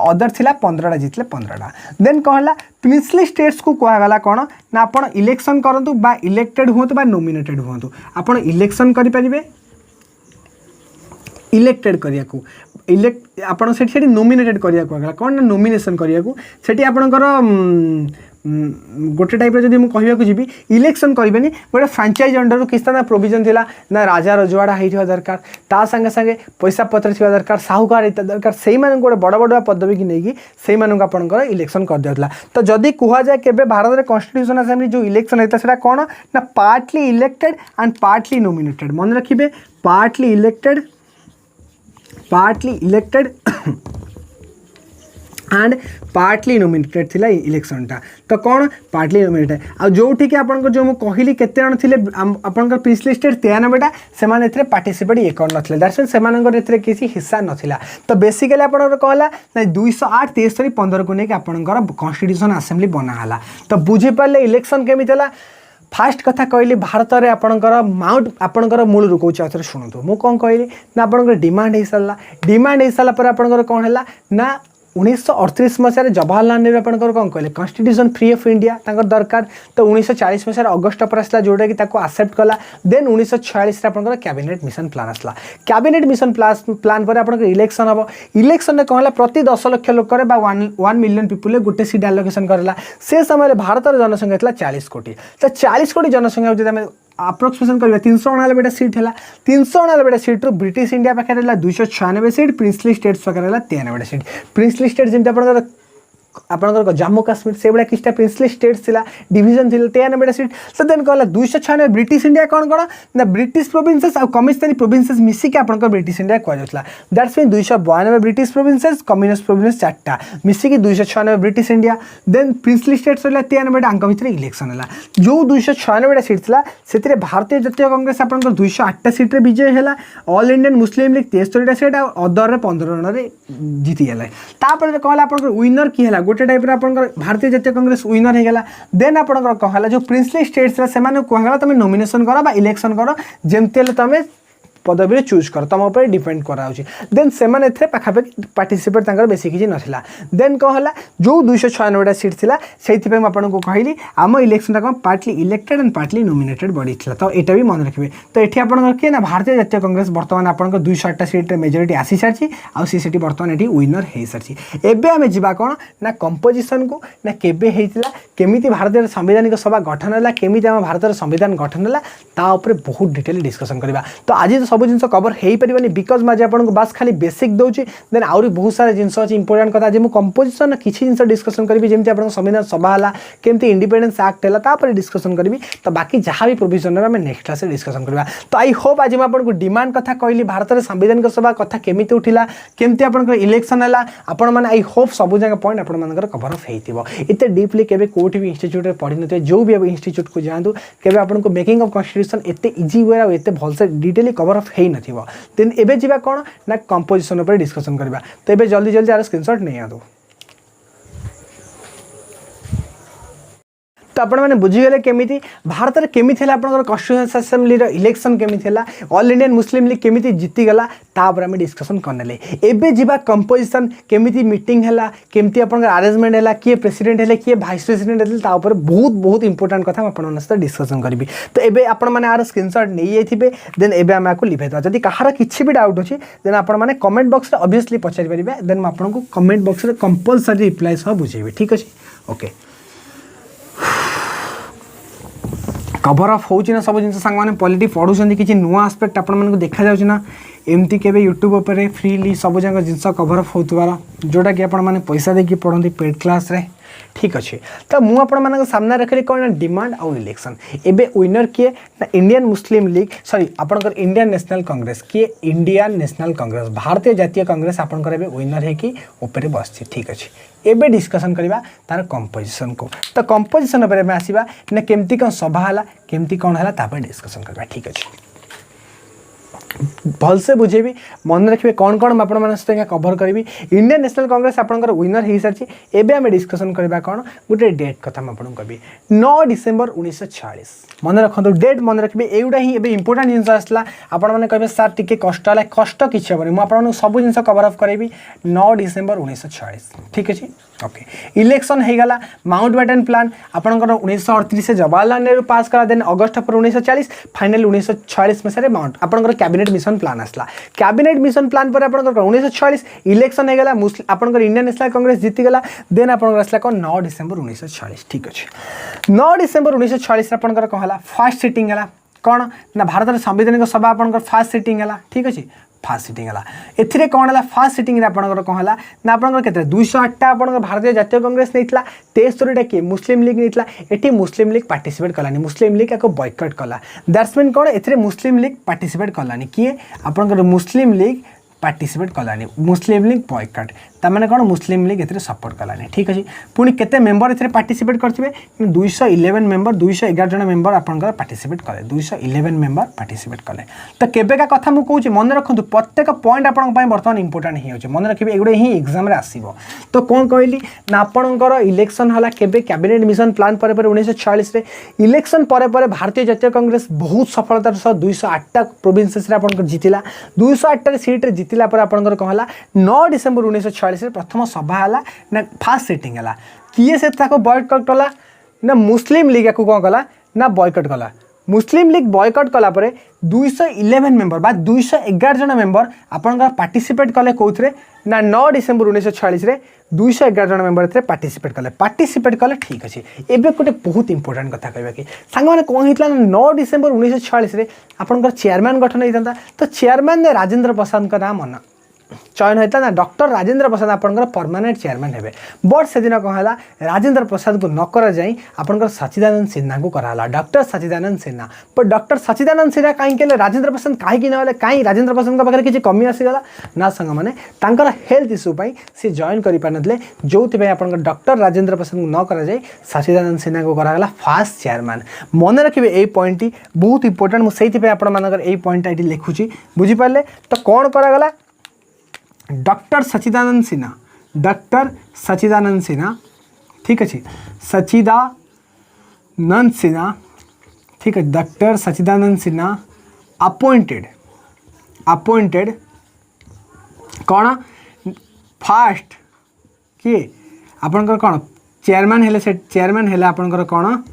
अदर थिला 15टा जितले 15टा देन कहला प्रिंसली स्टेट्स को कहगला कौन ना आपन इलेक्शन करंतु बा इलेक्टेड हुंतु बा नॉमिनेटेड हुंतु आपन इलेक्शन करि परिबे इलेक्टेड करिया को इलेक्ट आपन सेठी नॉमिनेटेड करिया को कौन ना नॉमिनेशन करिया को सेठी आपनकर गोटे टाइप जब मुझे कहवाक जी इलेक्शन करें गोटे फ्रांचाइज अंडर किस तरह प्रोविजन थिला ना राजा रजुआड़ा होता दरकार ता संगे संगे पैसा पत्र थी दरकार साहूकार इतना दरकार से गोटे बड़ बड़ पदवी की नहीं से आपंकर इलेक्शन कर दिया तो जदि कहुए के भारत में कॉन्स्टिट्यूशन असेंबली जो इलेक्शन होता है कौन ना partly elected and partly nominated मन रखिए partly elected and partly nominated थिला इलेक्शन टा तो कौन पार्टली नॉमिनेटेड आ जो ठीक है आपन को जो मु कहली केते जण थिले आपन का प्रिंसली स्टेट 93टा से माने एथरे पार्टिसिपेट ये कर नथिले दैट्स मीन से मानकर एथरे किसी हिस्सा नथिला तो बेसिकली आपन कहला ना 208 63 15 को ने आपन कॉन्स्टिट्यूशन असेंबली बना हला तो बुझी पाले इलेक्शन केमितला फास्ट कथा कहली भारत में आपणकर माउंट आपणकर मूल रुकौच आउे शुणु मुझे कौन कहली ना आपणकर डिमांड हो सारा पर आपणकर कौन है ना 1938 मसीह जवाहरलाल नेहरू आपंकर कौन कहले कॉन्स्टिट्यूशन फ्री ऑफ इंडिया दरकार तो 1940 मसीह अगस्ट पर आसला जोटा कि एक्सेप्ट कला देन 1946 आपंकर कैबिनेट मिशन प्लान आसला कैबिनेट मिशन प्लान पर आपंकर इलेक्शन हम इलेक्शन में कौन है प्रति 10 लाख लोक 1 मिलियन पीपुल गोटे सीट आलोकेशन करला से समय भारत जनसंख्या था 40 कोटी तो 40 कोटी जनसंख्या जब अप्रोक्सिमेशन करिया 399 सीट है 399 सीट्रु ब्रिटिश इंडिया पाखे 296 सीट प्रिंसली स्टेट्स पाखे 93 सीट प्रिंसली स्टेट जमी आपंकर जम्मू काश्मीर से भाया किसी प्रिंसली स्टेट्स थिला डिवीजन थी 93 सीट तो देन कहला 296 ब्रिटिश इंडिया कौन कौन ना ब्रिटिश प्रोविंसेस और कमिशनरी प्रोविंसेस मिसिक आपंकर ब्रिटिश इंडिया कहुला that's mean 292 British provinces commissioner province 4टा मिसिकी 296 British India then princely states रहा 93 भितर इलेक्शन है जो 296 सीट था से भारतीय जातीय कांग्रेस आपंकर 208टा सीट्रे विजय है ऑल इंडियन मुस्लिम लीग 63टा सीट अदर 15 रन जीतीगले तापर कहला आपंकर विनर किए है गोटे टाइप आपंकर भारतीय जातीय कांग्रेस विनर हो गला देन आपंकर कहला जो प्रिंसली स्टेट्स से कहला तुम नॉमिनेशन कर इलेक्शन कर जमती तुम पदवी चूज कर तुम उपर डिपेंड कराऊँ देन से पाखापाखि पार्टिसिपेट बेसी किसी नाला देन कौन है जो 296टा सीट था से आपको कहली आम इलेक्शन कौन partly elected and partly nominated body था तो यहाँ भी मन रखिए तो ये आप किए ना भारतीय जातीय कांग्रेस बर्तमान आप 208टा सीट मेजोरिटी आसी सारी आसी बर्तमान ये विनर हो सारी एवं आम जा कौन ना कंपोजिशन को ना केबे होता केमी भारतीय संवैधानिक सभा गठन है केमी आम भारत संविधान गठन है ताऊपर बहुत डिटेल डिस्कसन करवा तो आज तो सब जिन कवर हो पारे बिकज मुझे आपको बास खाली बेसिक दूसरी देन आहरी बहुत सारा जिनस अच्छी इंपोर्टाट कथा आज मुझे कंपोजिशन किसी जिन डिस्कसन करी जमी आप संविधान सभा है केमती इंडिपेंडेंस एक्ट है तापर डिस्कसन करी तो बाकी जहाँ भी प्रोविजन आम नेक्स्ट क्लास डिस्कसन करवा तो आई होप आज मुझे डिमांड कथा कहली भारत में संवैधानिक सभा कथा केमी उठिला केमती आप इलेक्शन है आपण मैंने आई होप सब जगह पॉइंट आप कवर अफ होते डीपली केवे कोठी भी इंस्टीट्यूट पढ़ी न जो भी इंस्टीट्यूट को जातु केवे आपको मेकिंग ऑफ कॉन्स्टिट्यूशन एते इजी वे और एते भलसे डिटेली कवर अफ हो नथिबो देन एबे जीवा कोन ना कंपोजिशन ऊपर डिस्कशन करबा तो एबे जल्दी जल्दी आर स्क्रीनशॉट नहीं आदो तो आपण मैंने बुझीगले केमी भारत में केमी कॉन्स्टिट्यूशन असेंबली इलेक्शन केमी ऑल इंडियन मुस्लिम लीग केमी जीतीगला तापर आम डिस्कसन करने एबे जीवा कंपोजिशन केमी मीटिंग है केमती आप अरेंजमेंट है किए प्रेसिडेंट है किए भाइस प्रेसिडेंट है तापर बहुत बहुत इंपोर्टेंट कथा आप सहित डिस्कसन करी तो एबे आपण मैंने आर स्क्रीनशॉट नहीं जाइए देन एबे आम आपको लिभाई जदि कहार किसी भी डाउट अच्छी देन आपण मैंने कमेंट बॉक्स में ऑब्वियसली पचारि पारे देन मुझे आपको कमेंट बॉक्स में कंपलसरी रिप्लाई सह बुझेबी ठीक अच्छे ओके कवर अफ हो सब जिन सांग मैंने पॉलिटी पढ़ुं कि नुआ आस्पेक्ट आपण देखा जाऊँ एमती के यूट्यूब पर फ्रीली सब जगह जिन कवर अफ होतार जोटा कि आपण पैसा देके पढ़ती पेड क्लास रे ठीक अच्छे तो मुझे सामने रखली कौन डिमांड आउ इलेक्शन एबे विनर किए ना इंडियन मुस्लिम लीग सॉरी आपनकर इंडियन नेशनल कांग्रेस किए इंडियन नेशनल कांग्रेस भारतीय जातीय कांग्रेस आपनकर एबे विनर है कि ऊपर बस ठीक अच्छे एबे डिस्कसन करवा तार कंपोजिशन को तो कंपोजिशन ऊपर में आसीबा ना केमती कौन सभा है केमती कौन है तापर डिस्कसन करवा ठीक अच्छे भलसे बुझेबी मन रखिए कौन कौन आपण सहित कवर करी इंडियन नेशनल कांग्रेस आपंकर विनर हो सारी एवं आम डिस्कसन करवा कौन गोटे डेट कथा मुझे कहि 9 डिसेम्बर 1946 मन रखु डेट मन रखिए एगुटा ही एवं इंपोर्टाट जिन आसला आपने कहे सार टी कष्ट है कष्ट किसी हेनी मुझे सब जिन कवर अफ करी 9 डिसेम्बर 1946 ठीक अच्छे ओके इलेक्शन हो गला माउंटबेटन प्लान आपंकर 1938 जवाहरलाल नेहरू पास कला देन अगस्ट 1940 फाइनल 1946 मसीह माउंट आपंकर कैबिनेट मिशन प्लान आसला कैबिनेट मिशन प्लान पर आपंकर 1946 इलेक्शन हो गला आपंकर इंडियन नेशनल कांग्रेस जीतीगला देन आपंकर आसला कौन 9 डिसेम्बर 1946 ठीक अच्छे 9 डिसेम्बर 1946 आपंकर कौन है फास्ट सिटिंग है कौन ना भारत में संवैधानिक सभा आपंकर फास्ट सिटिंग है ठीक अच्छे फास्ट सिटिंग है एथिरे कौन है फास्ट सिटिंग आपंकर कौन है ना आपंकर केते 208टा आपंकर भारतीय जातीय कांग्रेस नहीं 63टा किए मुस्लिम लीग नहीं एटी मुस्लिम लीग पार्टिसिपेट कलानी मुस्लिम लीग या बॉयकट कला दैट्स मीन कौन एथिरे मुस्लिम लीग पार्टिसिपेट कलानी किए आपंकर मुस्लिम लीग पार्टिसिपेट कलानी मुस्लिम लीग बॉयकट ताने कौन मुस्लिम लीग ए सपोर्ट कलानी ठीक अच्छे पुणी केते मेंबर ए पार्टिसिपेट करते 211 मेंबर 211 जन मेंबर आपंकर पार्टिसिपेट कले 211 मेंबर पार्टिसिपेट कले तो केबेका कथा मुझे कहूँ मन रखु प्रत्येक पॉइंट आप बर्तमान इंपोर्टाट हो मन रखिए एगुड़े ही एग्जाम आसो तो कौन कहली ना आपंकर इलेक्शन है केबे कैबिनेट मिशन प्लान पर 1946 इलेक्शन पर भारतीय जातीय कांग्रेस बहुत सफलतार सह 208टा प्रोविंसेस जीतिला 208 सीट्रे जीतिला आपंकर कौन है 9 डिसेम्बर 1946 प्रथम सभा है ना फास्ट सिटिंग है किए से बॉयकट कला ना मुस्लिम लीग को कौन कला ना बॉयकट कला मुस्लिम लीग बॉयकट कला 211 मेंबर बा 211 जन मेंबर आपंकर पार्टिसिपेट कले कौन ना 9 डिसेम्बर 1946 रे 211 जन मेंबर पार्टिसिपेट कले ठीक अच्छे एवं गोटे बहुत इंपोर्टाट कथा कहवा कि सांग मैंने कौन होता 9 डिसेम्बर 1946 रे आपंकर चेयरमैन गठन होता तो चेयरमैन राजेंद्र प्रसाद का नाम मन चयन होता ना डॉक्टर राजेंद्र प्रसाद आपंकर परमानेंट चेयरमैन हे बट से दिन कौन है राजेंद्र प्रसाद को न कर जाई आपंकर सच्चिदानंद सिन्हा को कराला डॉक्टर सच्चिदानंद सिन्हा पर डॉक्टर सच्चिदानंद सिन्हा कहीं राजेंद्र प्रसाद कहीं ना कहीं राजेंद्र प्रसाद पाखे किसी कमी आसीगला ना सांग मैंने हेल्थ इश्यू सी जॉइन कर जो आपंकर डॉक्टर राजेंद्र प्रसाद को न कर जाए सच्चिदानंद सिन्हा को कराला फास्ट चेयरमैन मन रखिए यही पॉइंट बहुत इंपोर्टाट मुझे आपर यही पॉइंट ये लिखुची बुझीपारे तो कौन करागला डॉक्टर सच्चिदानंद सिन्हा ठीक अच्छे सच्चिदानंद सिन्हा ठीक है डॉक्टर सच्चिदानंद सिन्हा अपॉइंटेड अपॉइंटेड कौन फास्ट किए आपणकर कौन चेयरमैन हेले से चेयरमैन हेले आपणकर कौन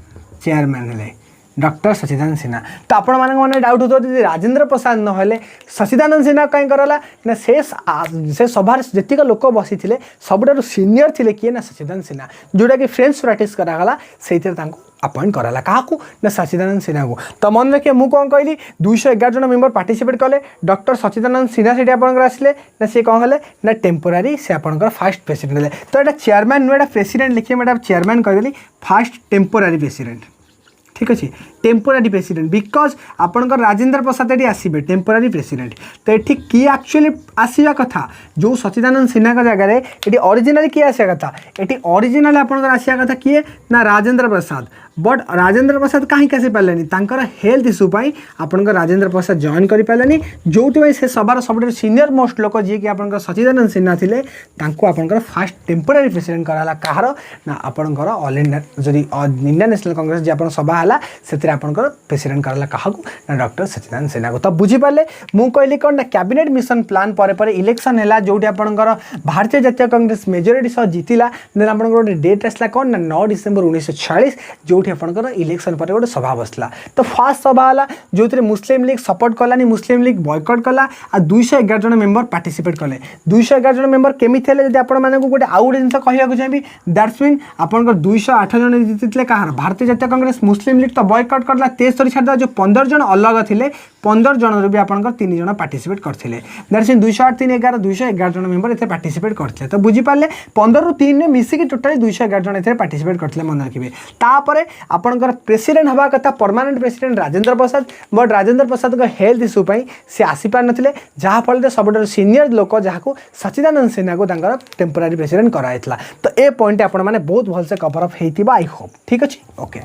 चेयरमैन हेले डॉक्टर सच्चिदानंद सिन्हा। तो आपण मानक मन डाउट होतो राजेंद्र प्रसाद न हेले सच्चिदानंद सिन्हा कहीं करला ना से सभार जतिक लोक बसी थे सबुठार सीनियर थे किए ना सच्चिदानंद सिन्हा जोटा कि फ्रेंच प्रैक्टिस करागला से अपॉइंट कराला क्या ना सच्चिदानंद सिन्हा को। तो मन रखिए मुझे कौन कहली 211 जन मेंबर पार्टिसिपेट कले डॉक्टर सच्चिदानंद सिन्हा से आसले ना सी कौन है ना टेम्पोरारी से आपंकर फास्ट प्रेसिडेंट है। तो यहाँ चेयरमैन नुआ प्रेसिडेंट लिखिए मैं चेयरमैन कहदेली फास्ट टेम्पोरारी प्रेसिडेंट ठीक अच्छे टेम्पोरारी प्रेसिडेंट बिकज आपंकर राजेंद्र प्रसाद ये आसवे टेम्पोरारी प्रेसिडेंट। तो ये किए एक्चुअली आसवा कथा जो सच्चिदानंद सिन्हा जगह ये ओरिजिनल किए आसा कथा ये ओरिजिनल आपंकर आसा कथा किए ना राजेंद्र प्रसाद बट राजेंद्र प्रसाद कहीं आसी पारे हेल्थ इश्यू आपंकर राजेंद्र प्रसाद जॉइन कर पारे जो से सबार सब सीनियर मोस्ट लोक जी कि आपंकर सच्चिदानंद सिन्हा थे आपंकर फास्ट टेम्पोरारी प्रेसिडेंट कराला कहार ना आपंकर ऑल इंडिया जदि इंडियन नेशनल कांग्रेस जी आप सभा है से आपंकर प्रेसिडेंट कराला क्या ना डॉक्टर सच्चिदानंद सिन्हा को। तो बुझीपारे मुझे कहली कौन ना कैबिनेट मिशन प्लान पर इलेक्शन है जो आपंकर भारतीय जातीय कांग्रेस मेजोरिटी सह जीतला देन आप गोटे डेट आसला कौन ना 9 डिसेम्बर 1946 जो आपंकर इलेक्शन पर गोटे सभा बसला। तो फास्ट सभा है जो मुस्लिम लीग सपोर्ट कलानी मुस्लिम लीग बॉयकट कला आ 211 जन मेंबर पार्टिसिपेट कले 211 जन मेंबर केमी थे जब आपण गोटे आउ गोटे जिन कहवाक चाहिए दैट्स मीन आपंकर 208 जन जीती कहार भारतीय जातीय कांग्रेस मुस्लिम लीग तो बॉयकट करला 73 छाड़ जो 15 जन अलग थे 15 जन भी आपंकर 3 जन पार्टिसिपेट करते दैट्स मीन 208 3 11 211 जन मेंबर इतने पार्टिसिपेट करते। तो बुझीपारे 15 ରୁ 3 में मिसिकी टोटाली 211 जन इतने पार्टिसिपेट करते मन रखिए। तापर आपंकर प्रेसिडेंट हवा कथा permanent president Rajendra Prasad but Rajendra Prasad का हेल्थ इश्यू सी आसी पार नथिले जहाँफल सबुठ सीनियर लोक जहाँ सच्चिदानंद सिन्हा को टेम्पोरारी प्रेसिडेंट कराइला। तो ये पॉइंट आप बहुत भलसे कवर अप होइतिबा आई होप ठीक अच्छे ओके।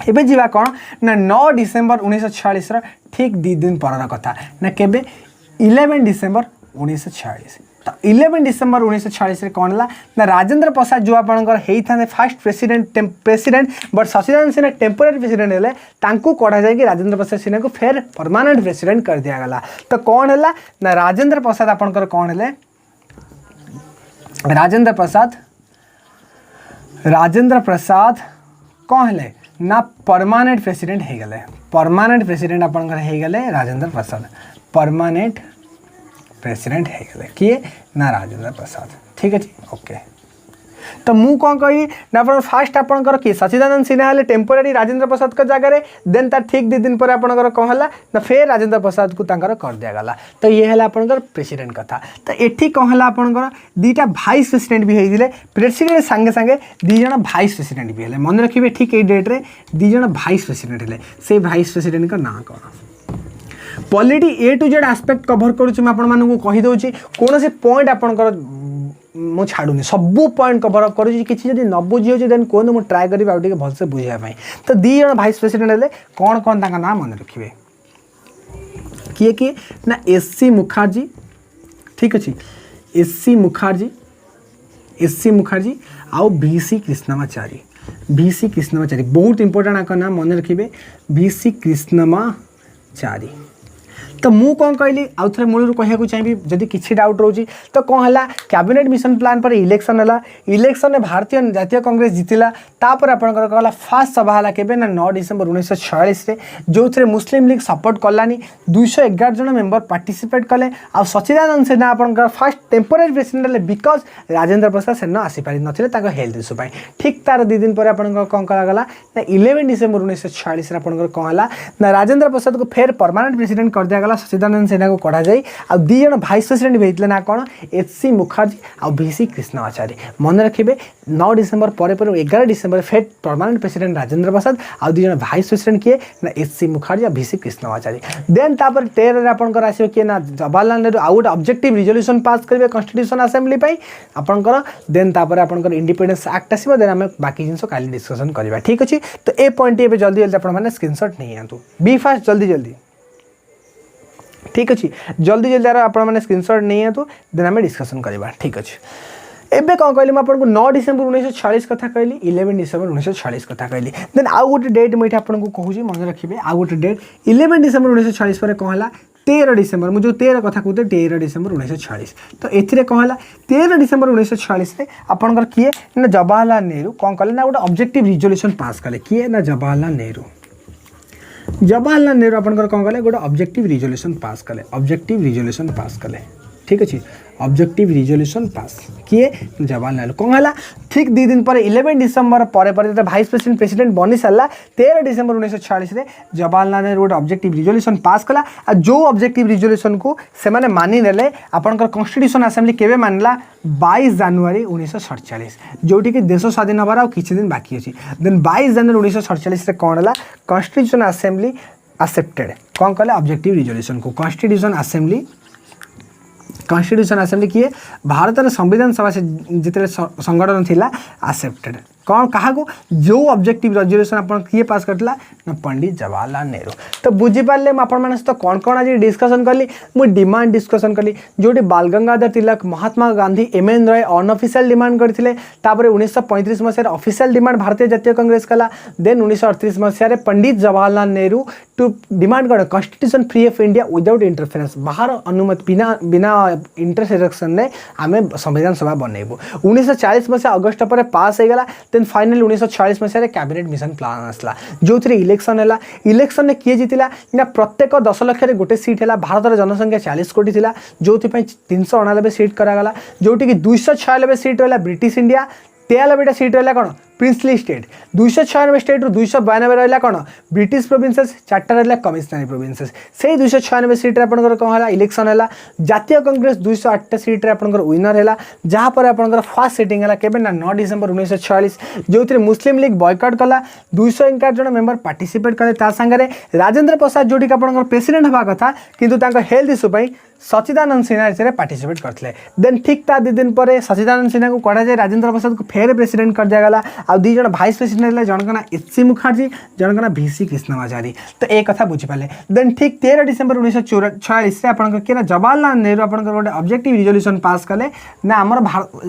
एबे जीवा कौन ना 9 डिसेम्बर 1946 ठीक 2 दिन पर कथा ना केबे 11 डिसेम्बर 1946। तो 11 डिसेम्बर 1946 कौन है ना राजेंद्र प्रसाद जो आपंकर होता fast president but Sachchidanand Sinha temporary president हेले कढ़ा जाए राजेंद्र प्रसाद सिन्हा को फेर परमानेंट प्रेसिडेंट कर दिगला। तो कौन है ना राजेंद्र प्रसाद आपंकर कौन है राजेंद्र प्रसाद कौन है ना परमानेंट प्रेसिडेंट हो गले परमानेंट प्रेसिडेंट आपंकर हो गले राजेंद्र प्रसाद परमानेंट प्रेसिडेंट हो गले किए ना राजेंद्र प्रसाद ठीक है ओके। तो मु कौन कही ना फास्ट आपंकर किए सच्चिदानंद सिन्हा हेले टेम्पोरारी राजेंद्र प्रसाद का जगह देन तार ठीक 2 दिन पर आपंकर कौन है ना फेर राजेंद्र प्रसाद को कर दिगला। तो ये है आपंकर प्रेसिडेंट कथा। तो ये कौन है आपंकर 2टा भाइस प्रेसिडेंट भी होते प्रेसिडेंट सांगे सांगे 2 जन भाइस प्रेसिडेंट भी है मन रखिए ठीक ये डेट्रे 2 जन भाइस प्रेसिडेंट है से भाइस प्रेसिडेंट का ना कौन polity A to Z aspect cover करूँ कहीदे कौन से पॉइंट आपंकर मु छाड़ूनी सबू पॉइंट कवर अप करुँच किसी जब न बुझी हो देन कहूँ मुझे ट्राए करी आगे भलसे बुझापी। तो 2 जन भाइस प्रेसिडेंट हेले कौन कौन ना मन रखिए किए किए ना एससी मुखर्जी ठीक अच्छे एससी मुखर्जी आउ बीसी कृष्णमाचारी बहुत इंपोर्टेंट आक ना मन रखिए बीसी कृष्णमाचारी। तो मु कौन कहली आउ थे मूल कहूँ चाहिए जदि किसी डाउट रोची तो कौन है कैबिनेट मिशन प्लान पर इलेक्शन है इलेक्शन में भारतीय जातीय कांग्रेस जीतला तापर आपंकर कहला फास्ट सभा है केबे ना 9 डिसेम्बर 1946 जो थे मुस्लिम लीग सपोर्ट कलानी 211 जन मेंबर पार्टिसिपेट कले आ सच्चिदानंद सिन्हा आपंकर फास्ट टेम्पोरारी प्रेसिडेंट है बिकज राजेंद्र प्रसाद सेन आसीपारि ना हेल्थ इश्यू ठीक तार 2 दिन पर आपंकर कौन करागला ना 11 डिसेम्बर 1946 आपंकर कौन है ना राजेंद्र प्रसाद को फेर परमानेंट प्रेसिडेंट कर दिगला सच्चिदानंद सिन्हा को कढ़ा जाए आ 2 जन भाइस प्रेसिडेंट भी होते ना कौन एचसी मुखर्जी आ बीसी कृष्णमाचारी मन रखिए 9 डिसेम्बर पर 11 डिसेम्बर फेर परमानेंट प्रेसिडेंट राजेंद्र प्रसाद आ 2 जन भाइस प्रेसिडेंट किए ना एचसी मुखर्जी आ बीसी कृष्णमाचारी देन तापर 13 आपंकर आसो किए ना जवाहरलाल नेहरू आउ गोटे ऑब्जेक्टिव रिजोल्यूशन पास करेंगे कॉन्स्टिट्यूशन असेंबली आपंकर देन तापर आपंकर इंडिपेंडेंस एक्ट आसो देन आम बाकी जिन काली डिस्कसन करवा ठीक अच्छे। तो ये पॉइंट जल्दी जल्दी आपने स्क्रीनशॉट नहीं आतु बी फास्ट जल्दी जल्दी ठीक अच्छे जल्दी जल्दी आपने स्क्रीनशॉट नहीं आतु देन आम डिस्कसन करवा ठीक अच्छे। एबे कौन कहली आपको 9 डिसेम्बर 1946 कथा कहली 11 डिसेम्बर 1946 कथा कहली देन आउ गोटे डेट मुझे आपको कहूँ मन रखिए आउ गोटे डेट 11 डिसेम्बर 1946 पर कौन है 13 डिसेम्बर मुझे 13 कथा कहते 13 डिसेम्बर 1946 तो एथिरे कौन है 13 डिसेम्बर 1946 रे आपनकर किए ना जवाहरलाल नेहरू कौन कले ना गोटे ऑब्जेक्टिव रिजोल्यूशन पास कले किए ना जवाहरलाल नेहरू आपनकर कौन कले गोटे ऑब्जेक्टिव रिजोल्यूशन पास कले ठीक अच्छे ऑब्जेक्टिव रिजोल्यूशन पास किए जवाहरलाल नेहरू कौन है ठीक 2 दिन पर 11 डिसेम्बर पर भाइस प्रेसिडेंट बनी सारा 13 डिसेम्बर 1946 रे जवाहरलाल नेहरू गोटे ऑब्जेक्टिव रिजोल्यूशन पास कला आ जो ऑब्जेक्टिव रिजोल्यूशन को से माने मानि नेले आपनकर कॉन्स्टिट्यूशन असेंबली केबे मानला 22 जनवरी 1947 जोटी कि देश स्वाधीन हबार आ किछि दिन बाकी अछि देन 22 जनवरी 1947 रे कोन हला कॉन्स्टिट्यूशन असेंबली एक्सेप्टेड कौन कले ऑब्जेक्टिव रिजोल्यूशन को कॉन्स्टिट्यूशन असेंबली किए भारत संविधान सभा से जिते संगठन थिला एक्सेप्टेड कौन क्या जो ऑब्जेक्टिव रिजोल्यूशन आप किए पास करता ना पंडित जवाहरलाल नेहरू तो बुझीपारे मुझे सहित कौन कौन आज डिस्कसन कली मुझे डिमांड डिस्कसन कली जो Bal Gangadhar Tilak Mahatma Gandhi M N. Roy unofficial demand करते 1935 मसीह ऑफिशियल डिमांड भारतीय जातीय कांग्रेस कला देन 1938 मसीह पंडित जवाहरलाल नेहरू टू डिमांड कर constitution free of India without interference बाहर अनुमति बिना इंटरसेक्शन ने आम संविधान सभा बनइबू 1940 मसीह अगस्ट पर पास हो गला देन फाइनली 1946 मसीह कैबिनेट मिशन प्लान आसला जो इलेक्शन है इलेक्शन में किए जीतिला ना प्रत्येक 10 लाख गोटे सीट है भारत जनसंख्या 40 कोटी थिला जो 399 सीट करागला जोटि 296 सीट रहा ब्रिटिश इंडिया 93टा सीट रहा कौन प्रिंसली स्टेट 296 स्टेट रु 292 रहा कौन ब्रिटिश प्रोविंसेस 4टा रहा कमिशनरी प्रोविंसेस से 296 सीट आपंकर कौन है इलेक्शन है जातीय कांग्रेस 208 सीट आपंकर विनर है जहाँपर आपंकर फास्ट सिटिंग है केबे ना 9 डिसेम्बर 1946 जो मुस्लिम लीग बॉयकॉट कला 251 जन मेंबर पार्टिसिपेट कले सांगे राजेंद्र प्रसाद जोटी आपंकर प्रेसिडेंट हवा कथा किंतु हेल्थ इश्यू सचिदानंद सिन्हा इसमें पार्टिसिपेट करते देन ठीक ता 2 दिन पर सचिदानंद सिन्हा को कढ़ा जाए राजेंद्र प्रसाद को फेर प्रेसिडेंट कर दिगला आ 2 जन भाइस प्रेसिडेंट जन का ना एच.सी. मुखर्जी जन का ना वी.सी. कृष्णमाचारी तो एक कथा बुझीपारे देन ठीक 13 डिसेम्बर 1946 आपंकर जवाहरलाल नेहरू आपंकर गोटे ऑब्जेक्टिव रिजोल्यूशन पास कले ना आम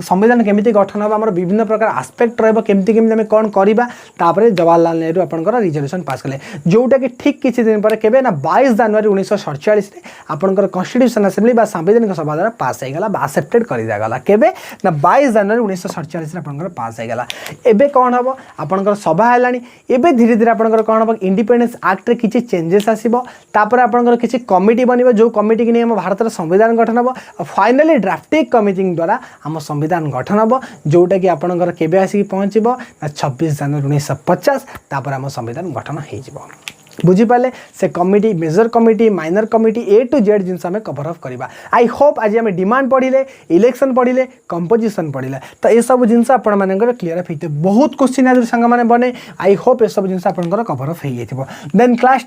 संविधान केमी गठन हम आम विभिन्न प्रकार आस्पेक्ट रमी कौन करवा जवाहरलाल नेहरू आपंकर रिजोल्यूशन पास कले जोटा कि ठीक किसी दिन पर केबे ना 22 जनवरी 1947 आपंकर कॉन्स्टिट्यूशन असेंबली संवैधानिक सभा द्वारा पास होगा एक्सेप्टेड कर दिगला केबे ना 22 जनवरी 1947 आपंकर पास होगा एबे कौन हम आपंकर सभा है एबे धीरे धीरे आपंकर कौन हम इंडिपेंडेंस एक्ट रे किछि चेंजेस आसीबो तापर आपंकर किछि कमिटी बनिबो जो कमिटी कि हम भारत संविधान गठन हम फाइनली ड्राफ्टिंग कमिटी द्वारा हम संविधान गठन हम जोटा कि आपंकर केबे आसी पहुँचबो ना 26 जनवरी 1950 तापर हम संविधान गठन हो बुझीपारे से committee major committee minor committee A to Z जिन आम कभर अफ करवा आई होप आज आम डिमांड पढ़ले इलेक्शन पढ़ले कंपोजिशन पढ़ले तो ये सब जिन आपर क्लीयर अफ होते बहुत क्वेश्चन आज सांग मैंने बने आई होप ये सब जिन आपर कभर अफ हो देन क्लास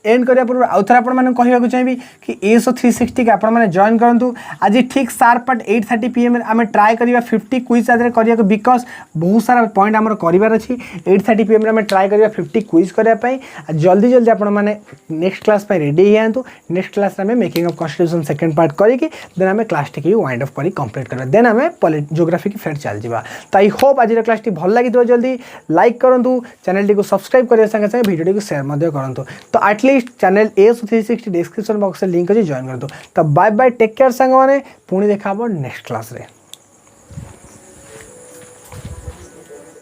एंड करने पूर्व आउ थे आपको चाहिए कि एसओ 360 के आपने जॉइन करूँ आज ठीक शार्प 8:30 PM आम ट्राए करवा 50 क्विज आज करने बिकज बहुत सारा पॉइंट आम कर 8:30 PM आम ट्राए करवा 50 क्विज करने जल्दी जल्दी आपण माने नेक्स्ट क्लास पे रेडी हियांतु नेक्स्ट क्लास में making of constitution second part करिकी देन हमें क्लास टी वाइंड अप करी कंप्लीट करबा देन हमें ज्योग्राफी की फेर चल जिबा तो आई होप आज क्लास टी भल लागितो जल्दी लाइक करंतु चैनल टी को सब्सक्राइब करिया संगे संगे वीडियो टी को शेयर मध्य करंतु तो at least channel AS360 description box से लिंक अछि जॉइन करंतु तो बाय बाय टेक केयर संग माने पुणी देखाबो नेक्स्ट क्लास रे।